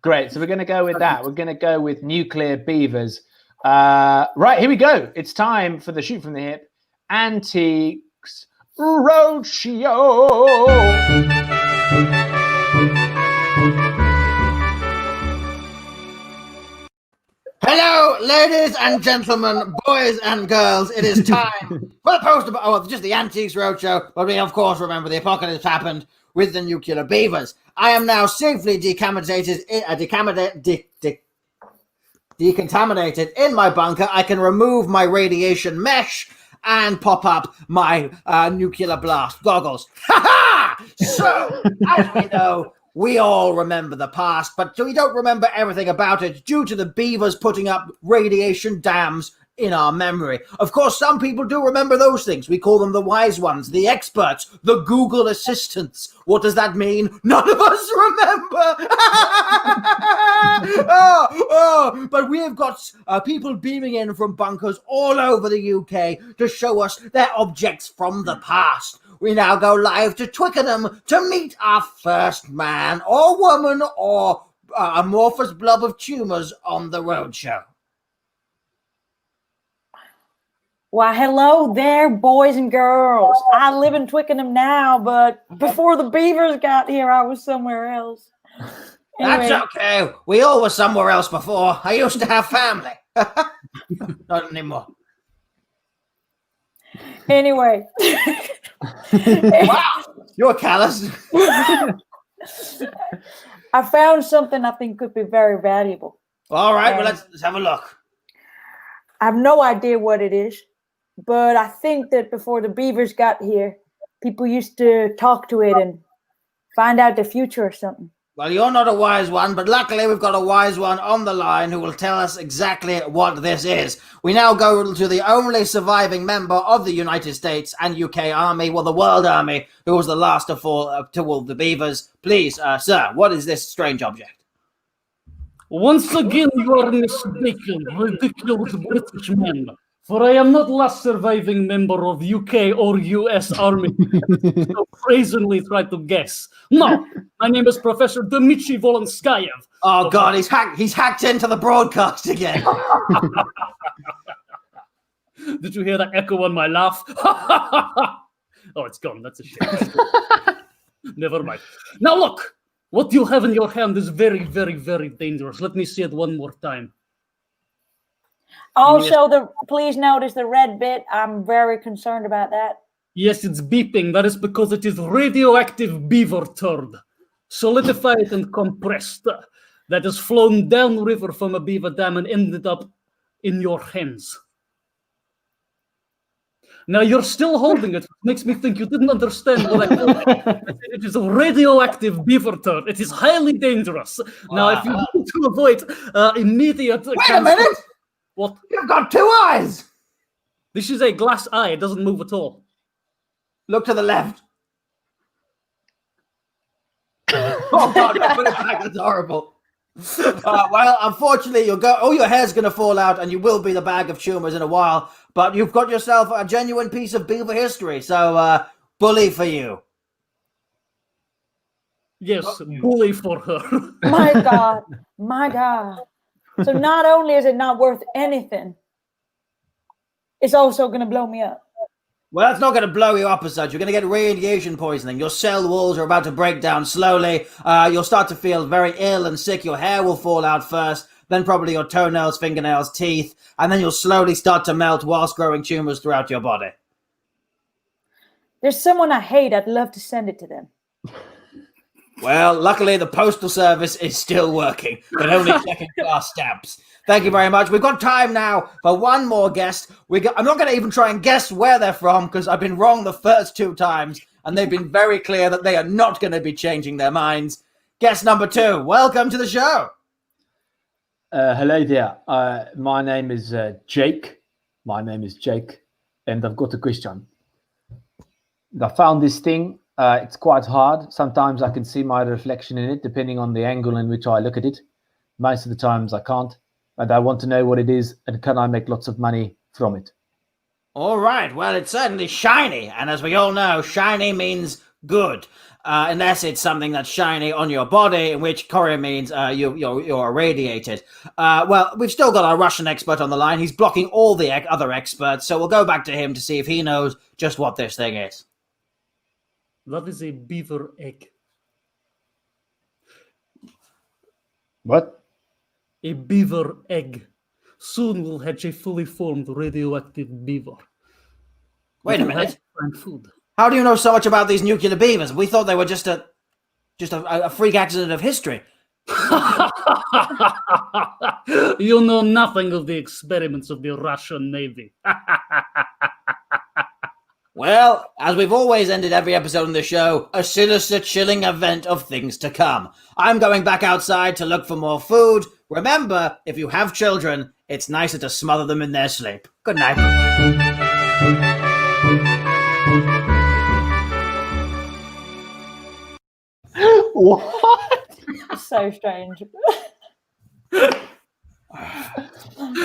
Great. So we're going to go with that. We're going to go with Nuclear Beavers. Right, here we go. It's time for the shoot from the hip Antiques Roadshow. Hello, ladies and gentlemen, boys and girls. It is time for the poster. Oh, just the Antiques Roadshow, but we of course remember the apocalypse happened with the nuclear beavers. I am now safely decontaminated in my bunker. I can remove my radiation mesh and pop up my nuclear blast goggles. Ha ha! So, as we know, we all remember the past, but we don't remember everything about it due to the beavers putting up radiation dams in our memory. Of course, some people do remember those things. We call them the wise ones, the experts, the Google assistants. What does that mean? None of us remember. But we have got people beaming in from bunkers all over the UK to show us their objects from the past. We now go live to Twickenham to meet our first man or woman or amorphous blob of tumours on the roadshow. Why, hello there, boys and girls. I live in Twickenham now, but before the beavers got here, I was somewhere else. Anyway, That's okay. We all were somewhere else before. I used to have family. Not anymore. Anyway. Wow, you're callous. I found something I think could be very valuable. All right, well, let's have a look. I have no idea what it is, but I think that before the beavers got here, people used to talk to it and find out the future or something. Well, you're not a wise one, but luckily we've got a wise one on the line who will tell us exactly what this is. We now go to the only surviving member of the United States and UK Army, well, the World Army, who was the last to fall to the beavers. Please, sir, what is this strange object? Once again, you are mistaken, ridiculous British man. For I am not last surviving member of UK or US Army. So brazenly try to guess. No, my name is Professor Dmitry Volenskayev. Oh God, he's hacked into the broadcast again. Did you hear that echo on my laugh? Oh, it's gone. That's a shame. Never mind. Now look, what you have in your hand is very, very, very dangerous. Let me see it one more time. Also, please notice the red bit. I'm very concerned about that. Yes, it's beeping. That is because it is radioactive beaver turd, solidified and compressed. That has flown downriver from a beaver dam and ended up in your hands. Now you're still holding it, which makes me think you didn't understand what I told you. It is a radioactive beaver turd. It is highly dangerous. Wow. Now, if you want to avoid immediate... Wait a minute! What? You've got two eyes! This is a glass eye. It doesn't move at all. Look to the left. Oh God, I put it back. That's horrible. Well, unfortunately, all your hair's going to fall out, and you will be the bag of tumours in a while. But you've got yourself a genuine piece of beaver history. So, bully for you. Yes, bully for her. My God, my God. So not only is it not worth anything, it's also going to blow me up. Well, it's not going to blow you up as such. You're going to get radiation poisoning. Your cell walls are about to break down slowly. You'll start to feel very ill and sick. Your hair will fall out first, then probably your toenails, fingernails, teeth, and then you'll slowly start to melt whilst growing tumors throughout your body. There's someone I hate. I'd love to send it to them. Well, luckily the postal service is still working, but only checking class stamps. Thank you very much. We've got time now for one more guest. I'm not going to even try and guess where they're from because I've been wrong the first two times, and they've been very clear that they are not going to be changing their minds. Guest number 2, welcome to the show. Hello there. My name is Jake. My name is Jake, and I've got a question. I found this thing. It's quite hard. Sometimes I can see my reflection in it, depending on the angle in which I look at it. Most of the times I can't. And I want to know what it is, and can I make lots of money from it? All right. Well, it's certainly shiny. And as we all know, shiny means good. Unless it's something that's shiny on your body, in which Korea means you're irradiated. Well, we've still got our Russian expert on the line. He's blocking all the other experts. So we'll go back to him to see if he knows just what this thing is. That is a beaver egg. What? A beaver egg. Soon we'll hatch a fully formed radioactive beaver. Wait a minute. Food. How do you know so much about these nuclear beavers? We thought they were just a freak accident of history. You know nothing of the experiments of the Russian Navy. Well, as we've always ended every episode on the show, a sinister, chilling event of things to come. I'm going back outside to look for more food. Remember, if you have children, it's nicer to smother them in their sleep. Good night. What? So strange. What's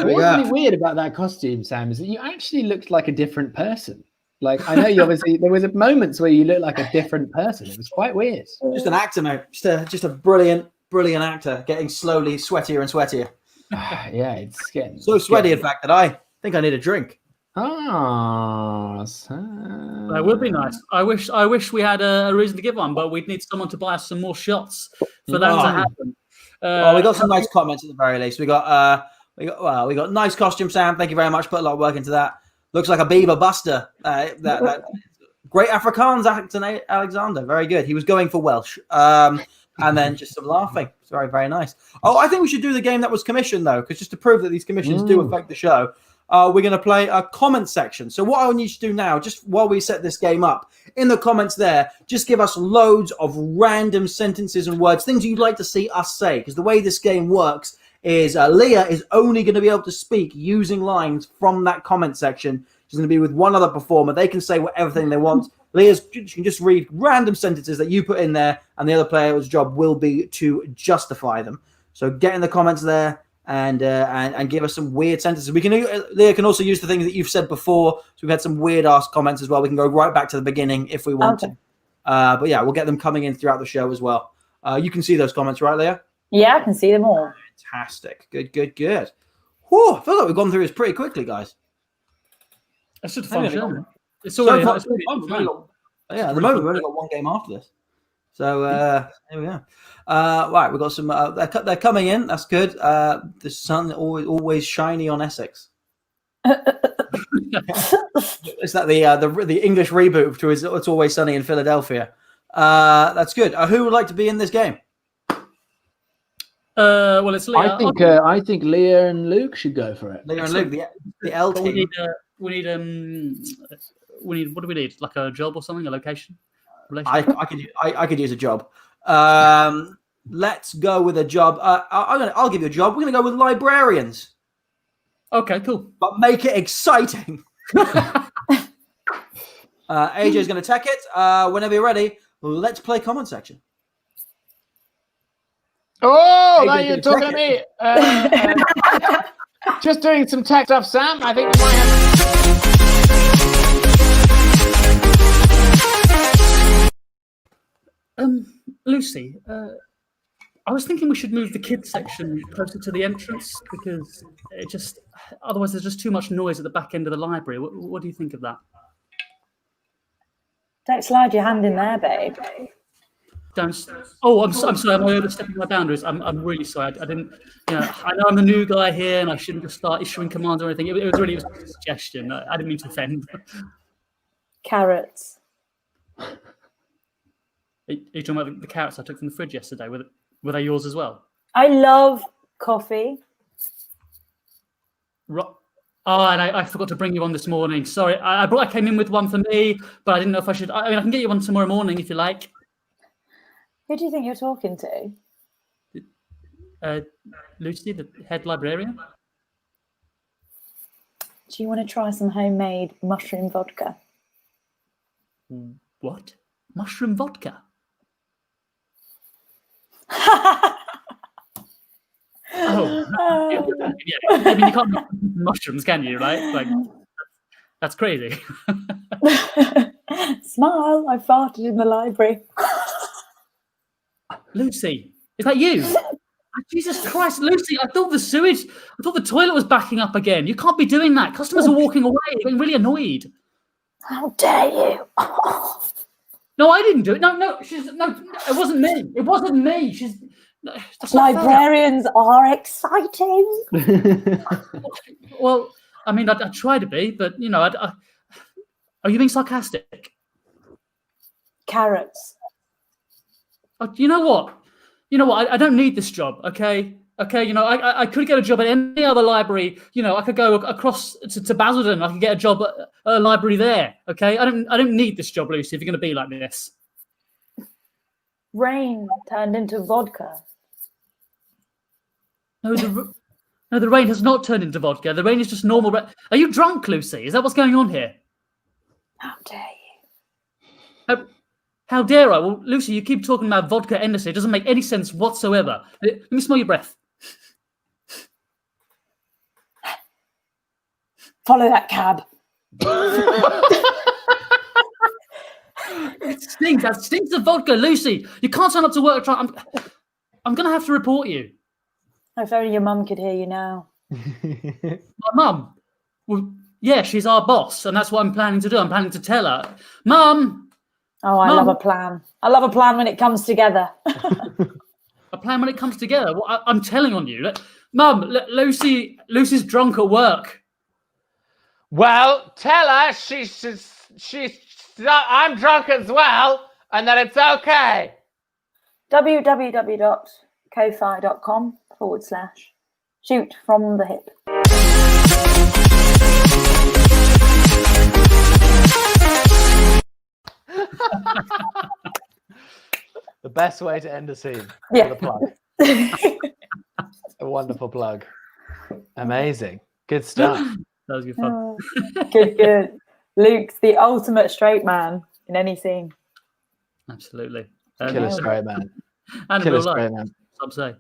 really weird about that costume, Sam, is that you actually looked like a different person. Like, I know you obviously, there was moments where you looked like a different person. It was quite weird. Just an actor, mate. Just a brilliant actor, getting slowly sweatier and sweatier. Yeah, it's getting so sweaty, in fact, that I think I need a drink. Ah, that would be nice. I wish we had a reason to give one, but we'd need someone to buy us some more shots for that to happen. We got some nice comments at the very least. We got nice costume, Sam. Thank you very much. Put a lot of work into that. Looks like a beaver buster. That great Afrikaans accent, Alexander. Very good. He was going for Welsh. And then just some laughing. It's very, very nice. Oh, I think we should do the game that was commissioned, though, because just to prove that these commissions do affect the show, we're going to play a comment section. So what I want you to do now, just while we set this game up, in the comments there, just give us loads of random sentences and words, things you'd like to see us say. Because the way this game works is Leah is only going to be able to speak using lines from that comment section. She's going to be with one other performer. They can say whatever thing they want. Leah's can just read random sentences that you put in there, and the other player's job will be to justify them. So get in the comments there and give us some weird sentences. Leah can also use the things that you've said before. So we've had some weird ass comments as well. We can go right back to the beginning if we want to. But yeah, we'll get them coming in throughout the show as well. You can see those comments, right, Leah? Yeah, I can see them all. Fantastic. Good. Whew, I feel like we've gone through this pretty quickly, guys. It's just a fun show. It's At the already moment we've only got one game after this. So here we are. Right, we've got some. They're coming in. That's good. The sun always shiny on Essex. Is that the English reboot to It's Always Sunny in Philadelphia? That's good. Who would like to be in this game? Well, it's Leah. I think Leah and Luke should go for it. Leah and Luke, the L team. We need what do we need? Like a job or something? A location? I could use a job. Let's go with a job. I'll give you a job. We're gonna go with librarians. Okay, cool. But make it exciting. AJ's gonna take it. Whenever you're ready, let's play comment section. Oh, now you're talking to me. Just doing some tech stuff, Sam. I think we might have. Lucy, I was thinking we should move the kids section closer to the entrance because otherwise there's just too much noise at the back end of the library. What do you think of that? Don't slide your hand in there, babe. I'm sorry. Am I overstepping my boundaries? I'm really sorry. I didn't. I know I'm the new guy here, and I shouldn't just start issuing commands or anything. It was really a suggestion. I didn't mean to offend. Carrots. Are you talking about the carrots I took from the fridge yesterday? Were they yours as well? I love coffee. And I forgot to bring you one this morning. Sorry, I came in with one for me, but I didn't know if I should. I can get you one tomorrow morning if you like. Who do you think you're talking to? Lucy, the head librarian. Do you want to try some homemade mushroom vodka? What? Mushroom vodka? Yeah. I mean, you can't make mushrooms, can you? Right? Like, that's crazy. Smile! I farted in the library. Lucy, is that you? Jesus Christ, Lucy! I thought the toilet was backing up again. You can't be doing that. Customers are walking away, getting really annoyed. How dare you! No, I didn't do it. No, it wasn't me. It wasn't me. Librarians are exciting. Well, I mean, I try to be, but are you being sarcastic? Carrots. Oh, you know what? I don't need this job. Okay. I could get a job at any other library. I could go across to Basildon. I could get a job at a library there. Okay. I don't need this job, Lucy. If you're going to be like this. Rain turned into vodka. No, the rain has not turned into vodka. The rain is just normal. Are you drunk, Lucy? Is that what's going on here? How dare you? How dare I? Well, Lucy, you keep talking about vodka endlessly. It doesn't make any sense whatsoever. Let me smell your breath. Follow that cab. It stinks. That stinks of vodka, Lucy. You can't turn up to work. I'm going to have to report you. If only your mum could hear you now. My mum? Well, yeah, she's our boss, and that's what I'm planning to do. I'm planning to tell her, Mum. Oh, I love a plan. I love a plan when it comes together. A plan when it comes together? Well, I'm telling on you. Mum, Lucy's drunk at work. Well, tell her I'm drunk as well, and that it's okay. www.ko-fi.com/shoot from the hip. The best way to end a scene. Yeah. With a plug. A wonderful plug. Amazing. Good stuff. That was good fun. Good. Luke's the ultimate straight man in any scene. Absolutely. Killer straight man. And in Killer real life, straight man. some say.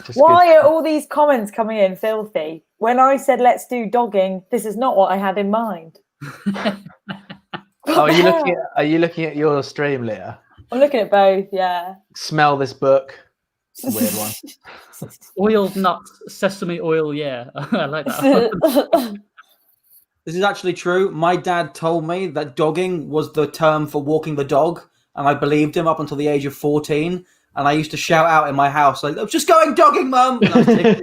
Just Why good. are all these comments coming in filthy? When I said let's do dogging, this is not what I had in mind. Oh, are you looking at your stream, Leah? I'm looking at both, yeah. Smell this book. It's a weird one. Oiled nuts, sesame oil, yeah. I like that. This is actually true. My dad told me that dogging was the term for walking the dog, and I believed him up until the age of 14. And I used to shout out in my house, like, "I'm just going dogging, Mum!" And I was taking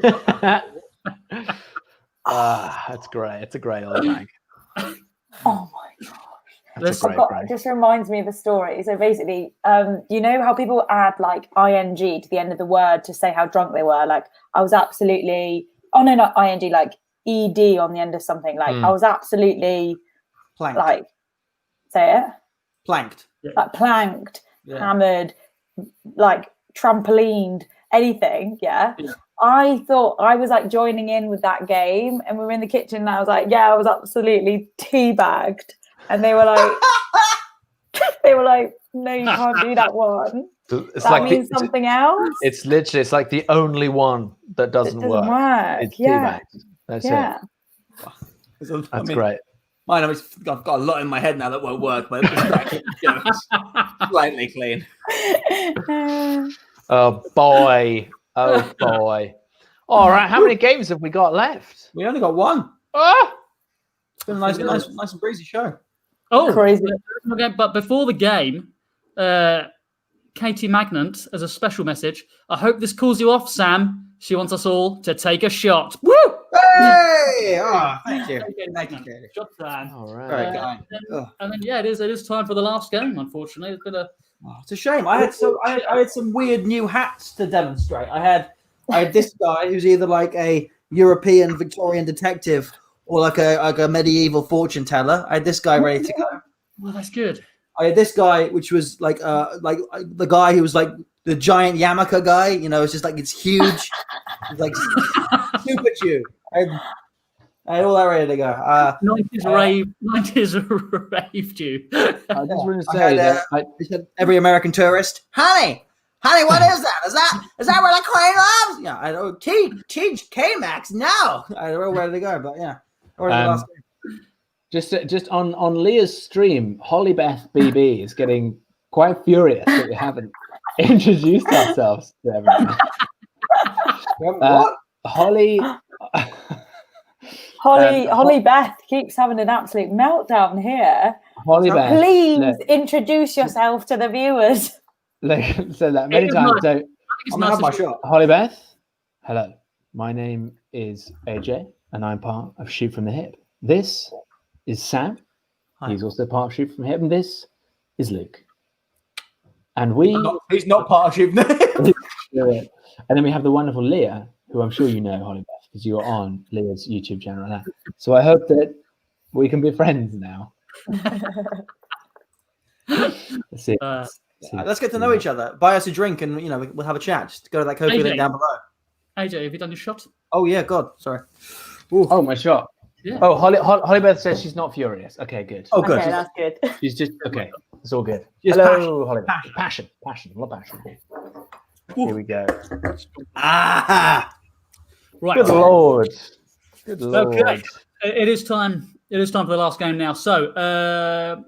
That's great. It's a great old bag. Oh my gosh. That's a great brag. It just reminds me of a story. So basically, you know how people add like ing to the end of the word to say how drunk they were? Like, I was absolutely, oh no, not ing, like ed on the end of something. Like, I was absolutely, planked. like, say it? Planked. Like planked, Yeah. hammered, like trampolined, anything. Yeah. I thought I was like joining in with that game, and we were in the kitchen, and I was like, yeah, I was absolutely teabagged. And they were like, no, you can't do that one. It's That like means something else. It's literally, it's like the only one that doesn't work. It's Yeah. teabagged. That's Yeah. it. That's great. Mine, I've got a lot in my head now that won't work, but it's slightly clean. Oh boy. Oh boy. All right. How many games have we got left? We only got one. Oh, It's been a nice and breezy show. Oh, Crazy. Okay, but before the game, Katie Magnant, as a special message, I hope this cools you off, Sam. She wants us all to take a shot. Woo! Hey! Oh, thank you. Thank you, Katie. Shot time. all right. Very kind. And then yeah, it is time for the last game. Unfortunately, it's been a It's a shame. I had some weird new hats to demonstrate. I had this guy who's either like a European Victorian detective or like a medieval fortune teller. I had this guy ready to go. well, that's good. I had this guy, which was like the guy who was like the giant yarmulke guy. You know, it's just like it's huge, it's like super chew. I had all that ready to go. 90s rave Jew. I just want to I say had, that he said, every American tourist, honey, what is that? Is that where the crane lives? Yeah, I don't teach K-Max now. I don't know where to go, but yeah. Or the last game. just on Leah's stream, Hollybeth BB is getting quite furious that we haven't introduced ourselves to everyone. What? Holly Beth keeps having an absolute meltdown here. Hollybeth. Please introduce yourself to the viewers. Said that many times. So, I'm gonna have my shot. Hollybeth, hello. My name is AJ, and I'm part of Shoot from the Hip. This is Sam. Hi. He's also part of Shoot from the Hip, and this is Luke. And He's not part of Shoot from the Hip. And then we have the wonderful Leah, who I'm sure you know, Hollybeth, because you're on Leah's YouTube channel now. So I hope that we can be friends now. Let's see. Let's get to know each other. Buy us a drink, and we'll have a chat. Just go to that Ko-fi link down below. AJ, have you done your shot? Oh yeah, God, sorry. Oh, my shot. Yeah. Oh, Hollybeth says she's not furious. Okay, good. Oh, good. Okay, that's good. She's just okay. It's all good. Just Hello, Hollybeth. Passion. A lot of passion. Here we go. Ah! Right. Good lord. Good lord. Okay. It is time. It is time for the last game now. So,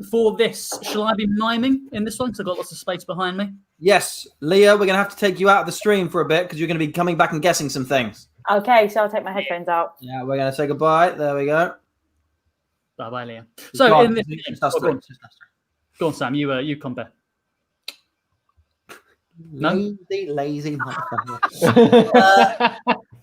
for this, shall I be miming in this one? Because I've got lots of space behind me. Yes, Leah, we're gonna have to take you out of the stream for a bit because you're gonna be coming back and guessing some things. Okay, so I'll take my headphones out. Yeah, we're gonna say goodbye. There we go. Bye bye, Leah. So, God, in this it's game, just us three. go on, Sam. You compare. No? Lazy motherfucker.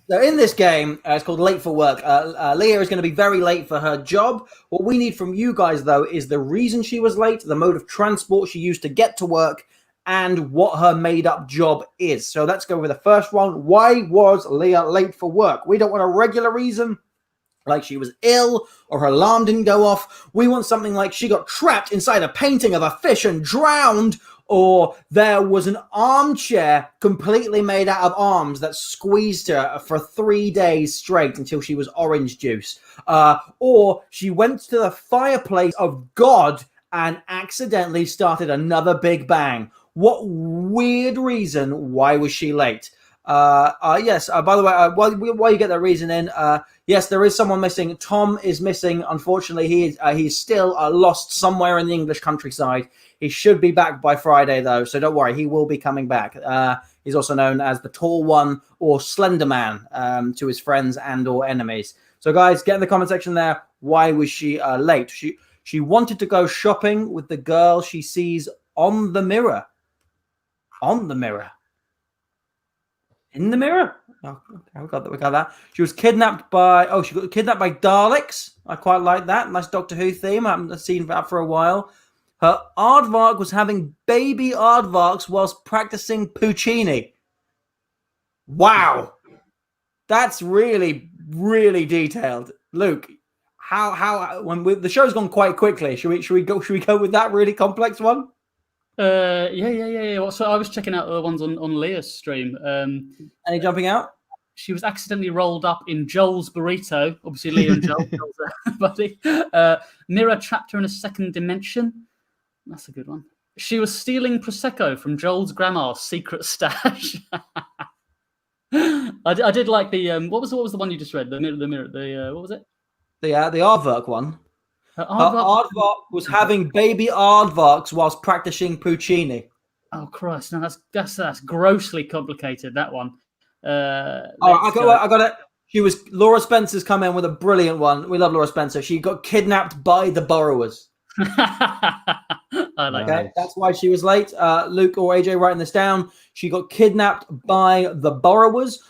So in this game, it's called Late for Work. Leah is going to be very late for her job. What we need from you guys, though, is the reason she was late, the mode of transport she used to get to work, and what her made-up job is. So let's go with the first one. Why was Leah late for work? We don't want a regular reason, like she was ill or her alarm didn't go off. We want something like she got trapped inside a painting of a fish and drowned, or there was an armchair completely made out of arms that squeezed her for 3 days straight until she was orange juice. Or she went to the fireplace of God and accidentally started another Big Bang. What weird reason? Why was she late? Yes. By the way, while you get that reason in, yes, there is someone missing. Tom is missing. Unfortunately, he's still lost somewhere in the English countryside. He should be back by Friday, though, so don't worry. He will be coming back. He's also known as the Tall One or Slender Man to his friends and or enemies. So, guys, get in the comment section there. Why was she late? She wanted to go shopping with the girl she sees on the mirror. On the mirror. In the mirror. Oh, okay, we got that. She was kidnapped by. Oh, she got kidnapped by Daleks. I quite like that. Nice Doctor Who theme. I haven't seen that for a while. Her aardvark was having baby aardvarks whilst practicing Puccini. Wow, that's really, really detailed. Luke, how when the show's gone quite quickly, should we go with that really complex one? Yeah. Well, so I was checking out the ones on Leah's stream. Any jumping out? She was accidentally rolled up in Joel's burrito. Obviously, Leah and Joel's buddy. Mirror trapped her in a second dimension. That's a good one. She was stealing Prosecco from Joel's grandma's secret stash. I did like the what was the one you just read? The mirror. What was it? The aardvark one. Her aardvark was having baby aardvarks whilst practicing Puccini. Oh Christ! No, that's grossly complicated. That one. I got it. Laura Spencer's come in with a brilliant one. We love Laura Spencer. She got kidnapped by the borrowers. I like that. That's why she was late. Luke or AJ writing this down. She got kidnapped by the borrowers.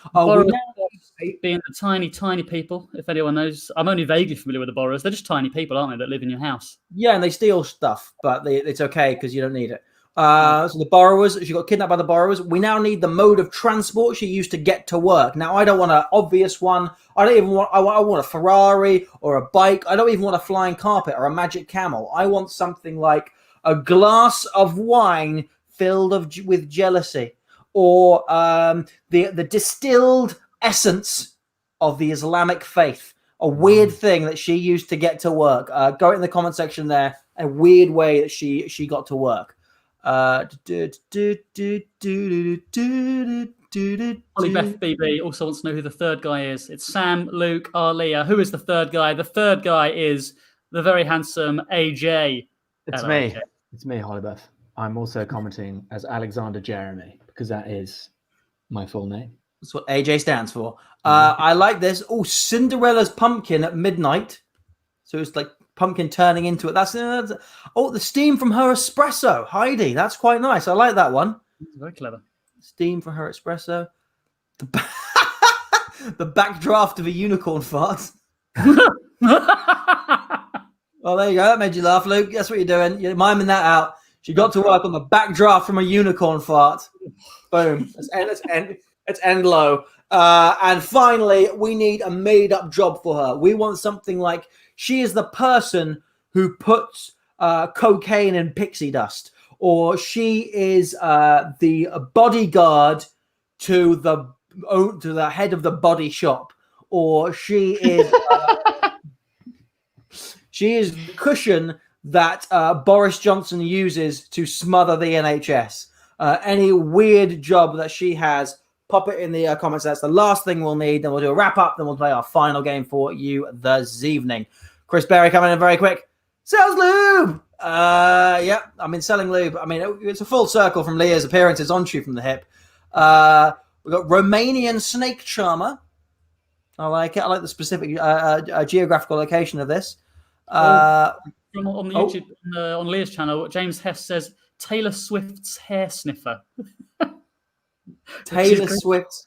Being the tiny people, if anyone knows. I'm only vaguely familiar with the borrowers. They're just tiny people, aren't they, that live in your house? Yeah, and they steal stuff, but it's okay because you don't need it. So the borrowers, she got kidnapped by the borrowers. We now need the mode of transport she used to get to work. Now, I don't want an obvious one. I want a Ferrari or a bike. I don't even want a flying carpet or a magic camel. I want something like a glass of wine filled with jealousy, or the distilled essence of the Islamic faith. A weird thing that she used to get to work. Go in the comment section there. A weird way that she got to work. Polybeth BB also wants to know who the third guy is. It's Sam, Luke, Leah. Who is the third guy? The third guy is the very handsome AJ. It's Hello, me. AJ. It's me, Holybeth. I'm also commenting as Alexander Jeremy because that is my full name. That's what AJ stands for. I like this. Oh, Cinderella's pumpkin at midnight. So it's like pumpkin turning into it. That's the steam from her espresso. Heidi, that's quite nice. I like that one. Very clever. Steam from her espresso. The backdraft of a unicorn fart. Well, there you go. That made you laugh, Luke. That's what you're doing. You're miming that out. She got to work on the backdraft from a unicorn fart. Boom. Let's end low. And finally, we need a made-up job for her. We want something like she is the person who puts cocaine in pixie dust, or she is the bodyguard to the head of the body shop, or she is the cushion that Boris Johnson uses to smother the NHS. Any weird job that she has, pop it in the comments. That's the last thing we'll need. Then we'll do a wrap up. Then we'll play our final game for you this evening. Chris Berry coming in very quick. Sells lube. Yeah, I mean selling lube. I mean it's a full circle from Leah's appearances on Shoot from the Hip. We've got Romanian snake charmer. I like it. I like the specific geographical location of this. On the YouTube on Leah's channel, James Hess says Taylor Swift's hair sniffer. Taylor Swift.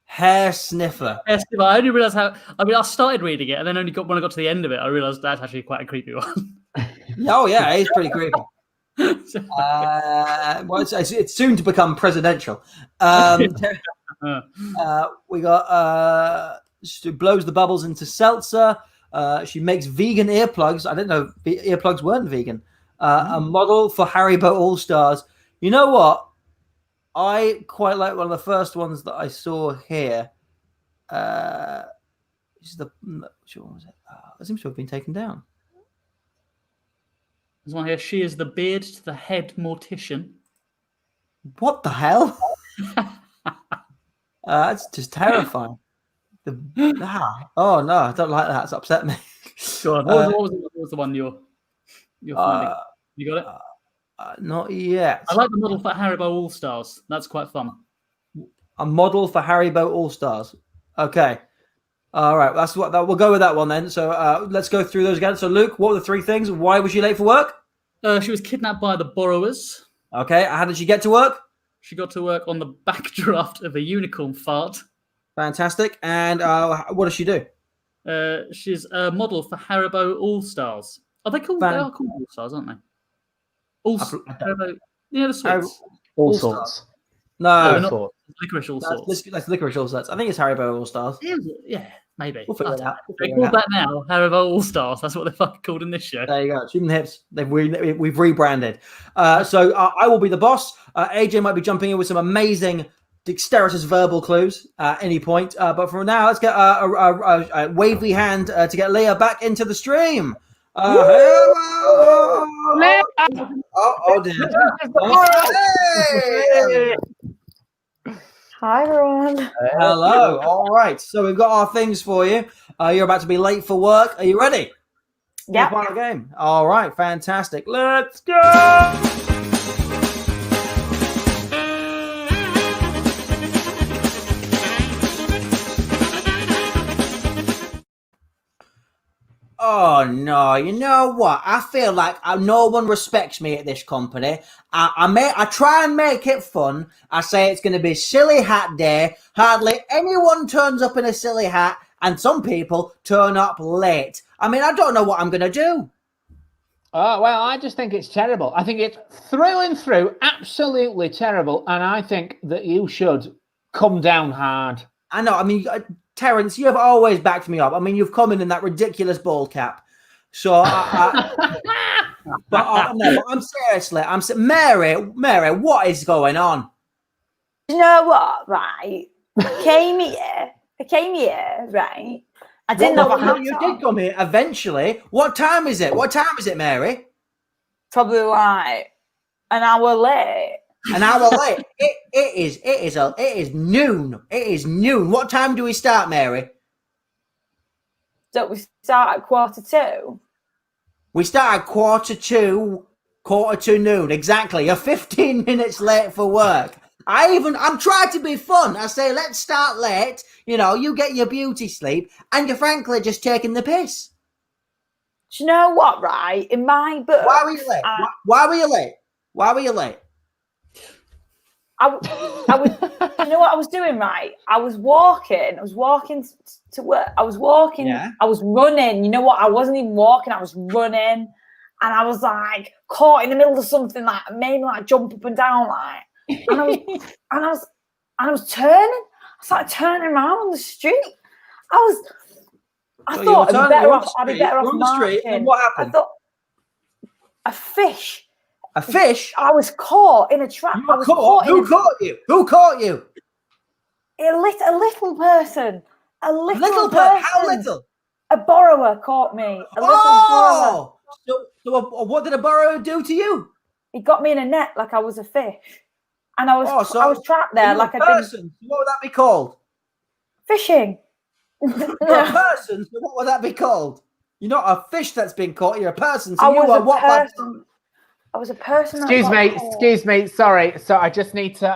Hair sniffer. Yes, but I only realised how. I mean, I started reading it, and then when I got to the end of it, I realised that's actually quite a creepy one. Oh yeah, it's pretty creepy. Well, it's soon to become presidential. We got she blows the bubbles into seltzer. She makes vegan earplugs. I didn't know earplugs weren't vegan. A model for Haribo All Stars. You know what? I quite like one of the first ones that I saw here. Which one was it? It seems to have been taken down. There's one here. She is the beard to the head mortician. What the hell? That's just terrifying. Oh no, I don't like that. It's upset me. Go on. What was the one you're finding? You got it? Not yet. I like the model for Haribo All Stars. That's quite fun. A model for Haribo All Stars. Okay. All right. We'll go with that one then. So let's go through those again. So Luke, what were the 3 things? Why was she late for work? She was kidnapped by the borrowers. Okay. How did she get to work? She got to work on the backdraft of a unicorn fart. Fantastic. And what does she do? She's a model for Haribo All Stars. Are they called? They are called All Stars, aren't they? Haribo, yeah, the sorts. All sorts. No, not licorice all sorts. That's licorice all sorts. I think it's Haribo All Stars. Yeah, maybe. We'll figure it out. They call that now Haribo All Stars. That's what they're fucking called in this show. There you go. Shooting the hips. We've rebranded. So I will be the boss. AJ might be jumping in with some amazing dexterous verbal clues at any point. But for now, let's get a wavy hand to get Leah back into the stream. Oh dear. Hey. Hi, everyone. Hello. All right. So we've got our things for you. You're about to be late for work. Are you ready? Yeah. Final game. All right. Fantastic. Let's go. Oh no! You know what? I feel like no one respects me at this company. I try and make it fun. I say it's going to be silly hat day. Hardly anyone turns up in a silly hat, and some people turn up late. I mean, I don't know what I'm going to do. Well, I just think it's terrible. I think it's through and through absolutely terrible, and I think that you should come down hard. I know. I mean, Terence, you have always backed me up. I mean, you've come in that ridiculous ball cap. So, but I'm seriously, Mary, what is going on? You know what, right? I came here, right? I didn't have a hat You on. did come here eventually. What time is it? What time is it, Mary? Probably like an hour late. An hour late. It is noon. It is noon. What time do we start, Mary? Don't we start at 1:45? We start at 1:45 noon. Exactly. You're 15 minutes late for work. I'm trying to be fun. I say, let's start late. You know, you get your beauty sleep, and you're frankly just taking the piss. Do you know what, right? In my book. Why were you late? Why were you late? Why were you late? I was, you know what I was doing, right? I was walking to work. I was walking, Yeah. I was running. You know what? I wasn't even walking, I was running. And I was like caught in the middle of something that made me like jump up and down, like. And I was turning. I started turning around on the street. I thought I'd be better off street, and what happened? I thought a fish. A fish? I was caught in a trap. You were caught? Who caught you? Who caught you? A little person. A little person. How little? A borrower caught me. A little borrower. So what did a borrower do to you? He got me in a net like I was a fish. And I was trapped there like a person. What would that be called? Fishing. You're a person, so what would that be called? You're not a fish that's been caught, you're a person. So you are what? I was a person. Excuse me. Sorry. So I just need to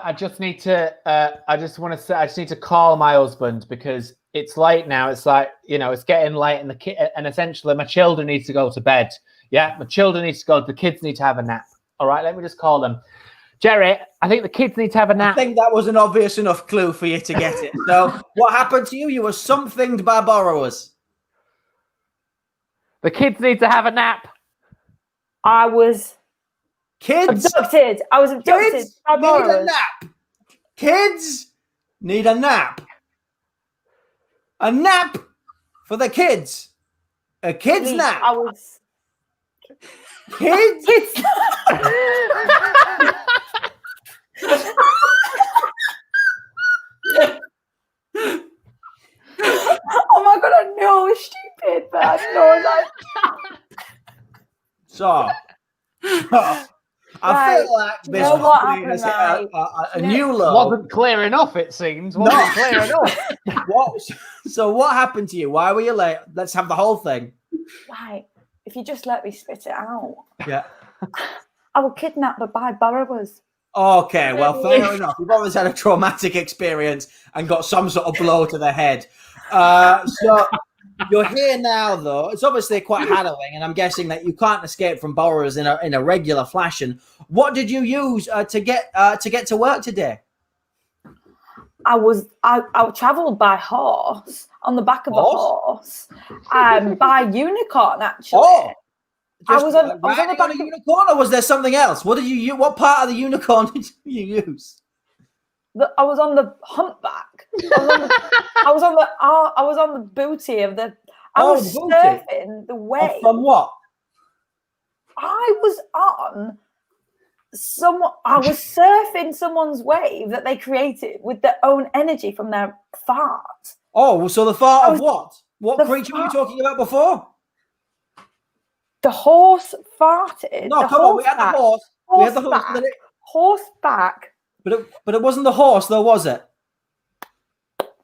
call my husband because it's late now. It's like, you know, it's getting late and essentially my children need to go to bed. Yeah. My children need to go. The kids need to have a nap. All right. Let me just call them. Jerry, I think the kids need to have a I nap. think that was an obvious enough clue for you to get it. So, what happened to you? You were somethinged by borrowers. The kids need to have a nap. I was Kids abducted. I was abducted Kids by need a borrowers. nap. Kids need a nap. A nap for the kids. A kid's Please, nap. I was Kids. kids. Oh my god, I know it's stupid, but I know that. So, I Right. feel like Do you this know what company has hit happened, a No. new low. Wasn't clear enough, it seems. Wasn't clear enough. So what happened to you? Why were you late? Let's have the whole thing. Right, if you just let me spit it out. Yeah. I was kidnapped by borrowers. Okay, well, fair enough. You've always had a traumatic experience and got some sort of blow to the head. So you're here now, though. It's obviously quite harrowing, and I'm guessing that you can't escape from borrowers in a regular fashion. What did you use to get to work today? I travelled by horse, on the back of a horse, by unicorn actually. Oh, I was on the riding back a of- unicorn, or was there something else? What did you? What part of the unicorn did you use? I was on the humpback. I was on the booty of the. I Oh, was the booty. surfing the wave. From what? I was surfing someone's wave that they created with their own energy from their fart. Oh, so the fart I of was- what? What the creature were you fart- talking about before? The horse farted. No, the come on. We had the horseback- horse. We had the horse. horseback. Horseback. But it wasn't the horse, though, was it?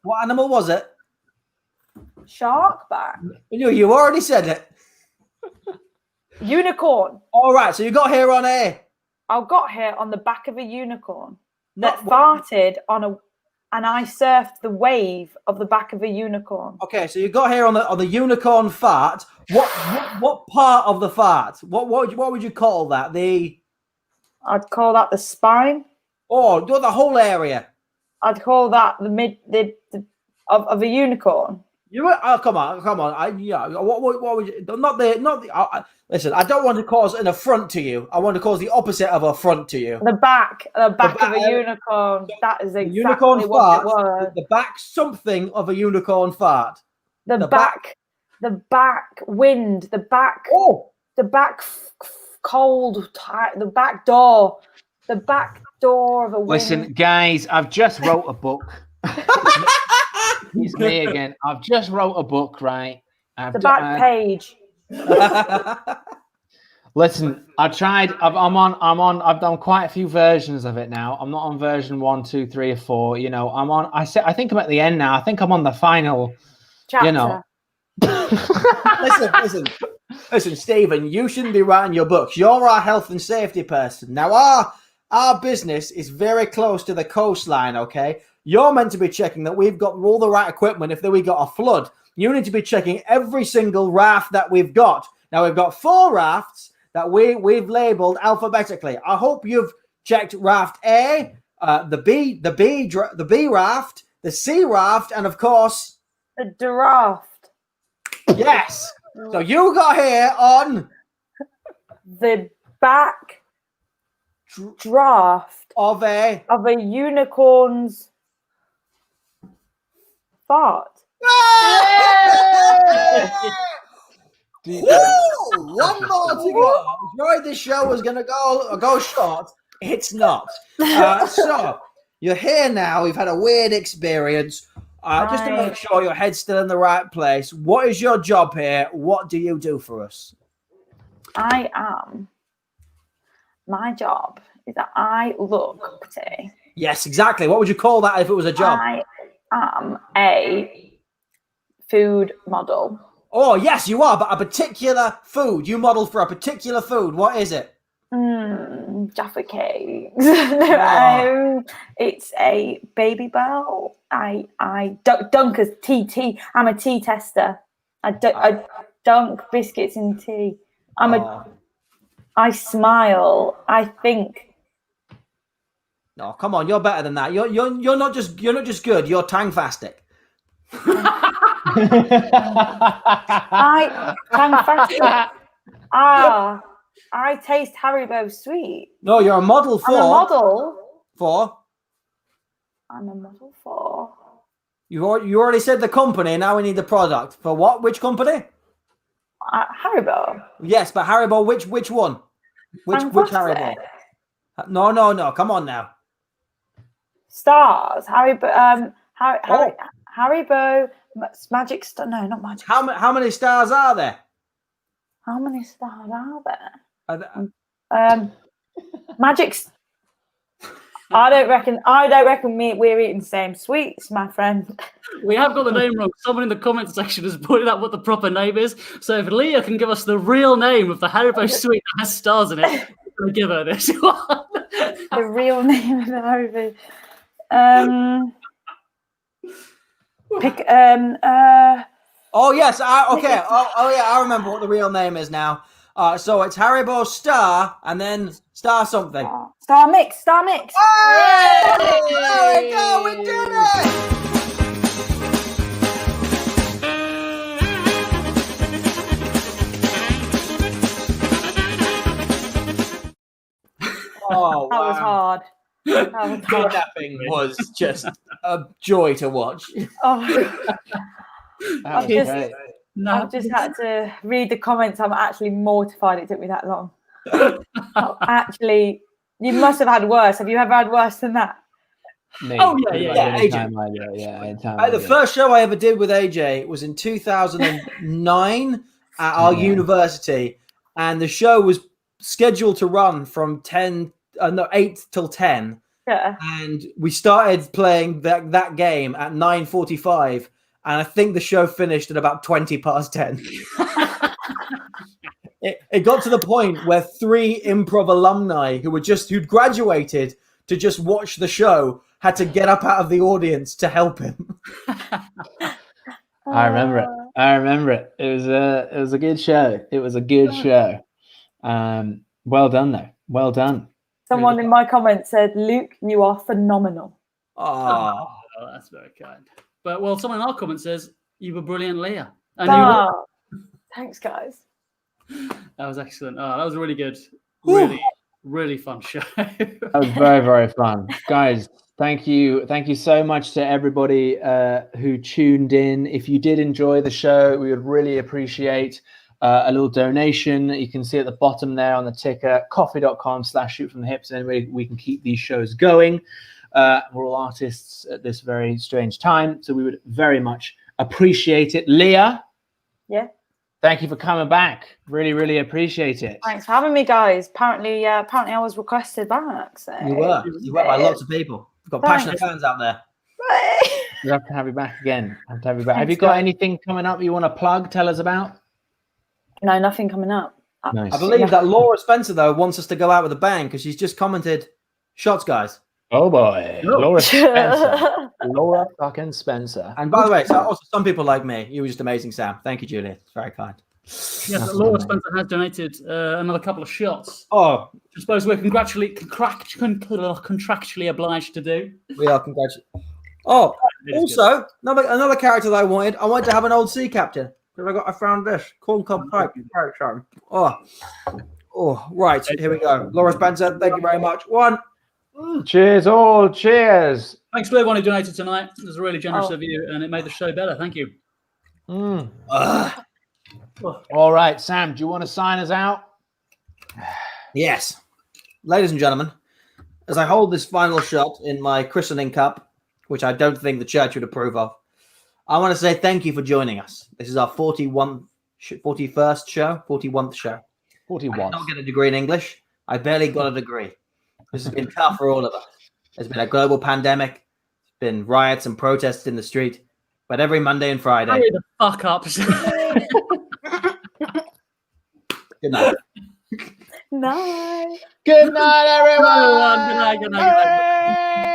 What animal was it? Sharkback. You already said it. Unicorn. All right, so you got here on a. I got here on the back of a unicorn Not that farted and I surfed the wave of the back of a unicorn. Okay, so you got here on the unicorn fart. What part of the fart? What would you call that? I'd call that the spine. The whole area. I'd call that of a unicorn. You were, come on. What would you? Listen, I don't want to cause an affront to you. I want to cause the opposite of affront to you. The back of back- a unicorn. That is exactly Unicorn what fart. it was. The back something of a unicorn fart. The the back wind. The back. Oh, The back cold. The back door. The back door of a wind. Listen, guys, I've just wrote a book. It's me again. I've just wrote a book, right? The back page. Listen, I've done quite a few versions of it now. I'm not on version 1, 2, 3, or 4. You know, I think I'm at the end now. I think I'm on the final. Chapter. You know. listen, Stephen. You shouldn't be writing your books. You're our health and safety person. Now, our business is very close to the coastline. Okay, you're meant to be checking that we've got all the right equipment. If we got a flood, you need to be checking every single raft that we've got. Now we've got 4 rafts that we've labeled alphabetically. I hope you've checked raft A, the B raft, the C raft, and of course The draft. yes. So you got here on The back draft of a. of a unicorn's fart. Woo! One more to go. I was worried this show was going to go short. It's not. So you're here now. We've had a weird experience. Just to make sure your head's still in the right place. What is your job here? What do you do for us? My job is that I look pretty. Yes, exactly. What would you call that if it was a job? I am a food model. Oh, yes, you are, but a particular food. You model for a particular food. What is it? Jaffa cakes. Oh. It's a baby bell. I dunk as tea. I'm a tea tester. I dunk biscuits in tea. I smile. I think. No, come on, you're better than that. You're not just good. You're tangfastic. I taste Haribo sweet. No, you're a model for. I'm a model. For. I'm a model for. You already said the company. Now we need the product. For what? Which company? Haribo. Yes, but Haribo. Which one? Which Haribo? No. Come on now. Stars. Haribo. Haribo. Magic Star. No, not Magic. How many stars are there? How many stars are there? Magic. I don't reckon we're eating the same sweets, my friend. We have got the name wrong. Someone in the comment section has pointed out what the proper name is. So if Leah can give us the real name of the Haribo sweet that has stars in it, we're going to give her this one. The real name of the Haribo. Oh yes. Okay. Oh yeah. I remember what the real name is now. So it's Haribo Star and then Star something. Star Mix. Hey! There we go. We did it. Oh, that was hard. Kidnapping was just a joy to watch. Oh. I've just had to read the comments. I'm actually mortified it took me that long. Actually, you must have had worse. Have you ever had worse than that? Oh yeah. AJ. The first show I ever did with AJ was in 2009 at our university, and the show was scheduled to run from 8 till 10. Yeah. And we started playing that game at 9:45. And I think the show finished at about 20 past 10. It got to the point where 3 improv alumni who'd graduated to just watch the show had to get up out of the audience to help him. I remember it. It was a good show. It was a good show. Well done though. Well done. Someone in my comments said, "Luke, you are phenomenal." Oh, that's very kind. But someone in our comment says you were brilliant, Leah. Thanks, guys. That was excellent. That was really good. Really, really fun show. That was very, very fun, guys. Thank you so much to everybody who tuned in. If you did enjoy the show, we would really appreciate a little donation. You can see at the bottom there on the ticker, coffee.com/shootfromthehips, and we can keep these shows going. We're all artists at this very strange time, so we would very much appreciate it. Leah, yeah, thank you for coming back. Really, really appreciate it. Thanks for having me, guys. Apparently, I was requested back. So. You were by lots of people. We've got passionate fans out there. We have to have you back again. Have you got anything coming up you want to plug? Tell us about? No, nothing coming up. Nice. I believe that Laura Spencer though wants us to go out with a bang because she's just commented, "Shots, guys." Oh boy, Laura Spencer. Laura fucking Spencer. And by the way, so also some people like me. You were just amazing, Sam. Thank you, Julia. It's very kind. Yes, Laura Spencer has donated another couple of shots. Oh, I suppose we're contractually obliged to do. We are Oh, also another character that I wanted to have an old sea captain because I found this corn cob pipe. Oh, right. Here we go. Laura Spencer, thank you very much. One. Cheers, all. Cheers. Thanks to everyone who donated tonight. It was really generous of you, and it made the show better. Thank you. All right, Sam, do you want to sign us out? Yes. Ladies and gentlemen, as I hold this final shot in my christening cup, which I don't think the church would approve of, I want to say thank you for joining us. This is our 41st show. 41st show. 41. I don't get a degree in English. I barely got a degree. This has been tough for all of us. There's been a global pandemic. There's been riots and protests in the street. But every Monday and Friday. Hurry the fuck up. Good night. Night. Good night, everyone. Good night.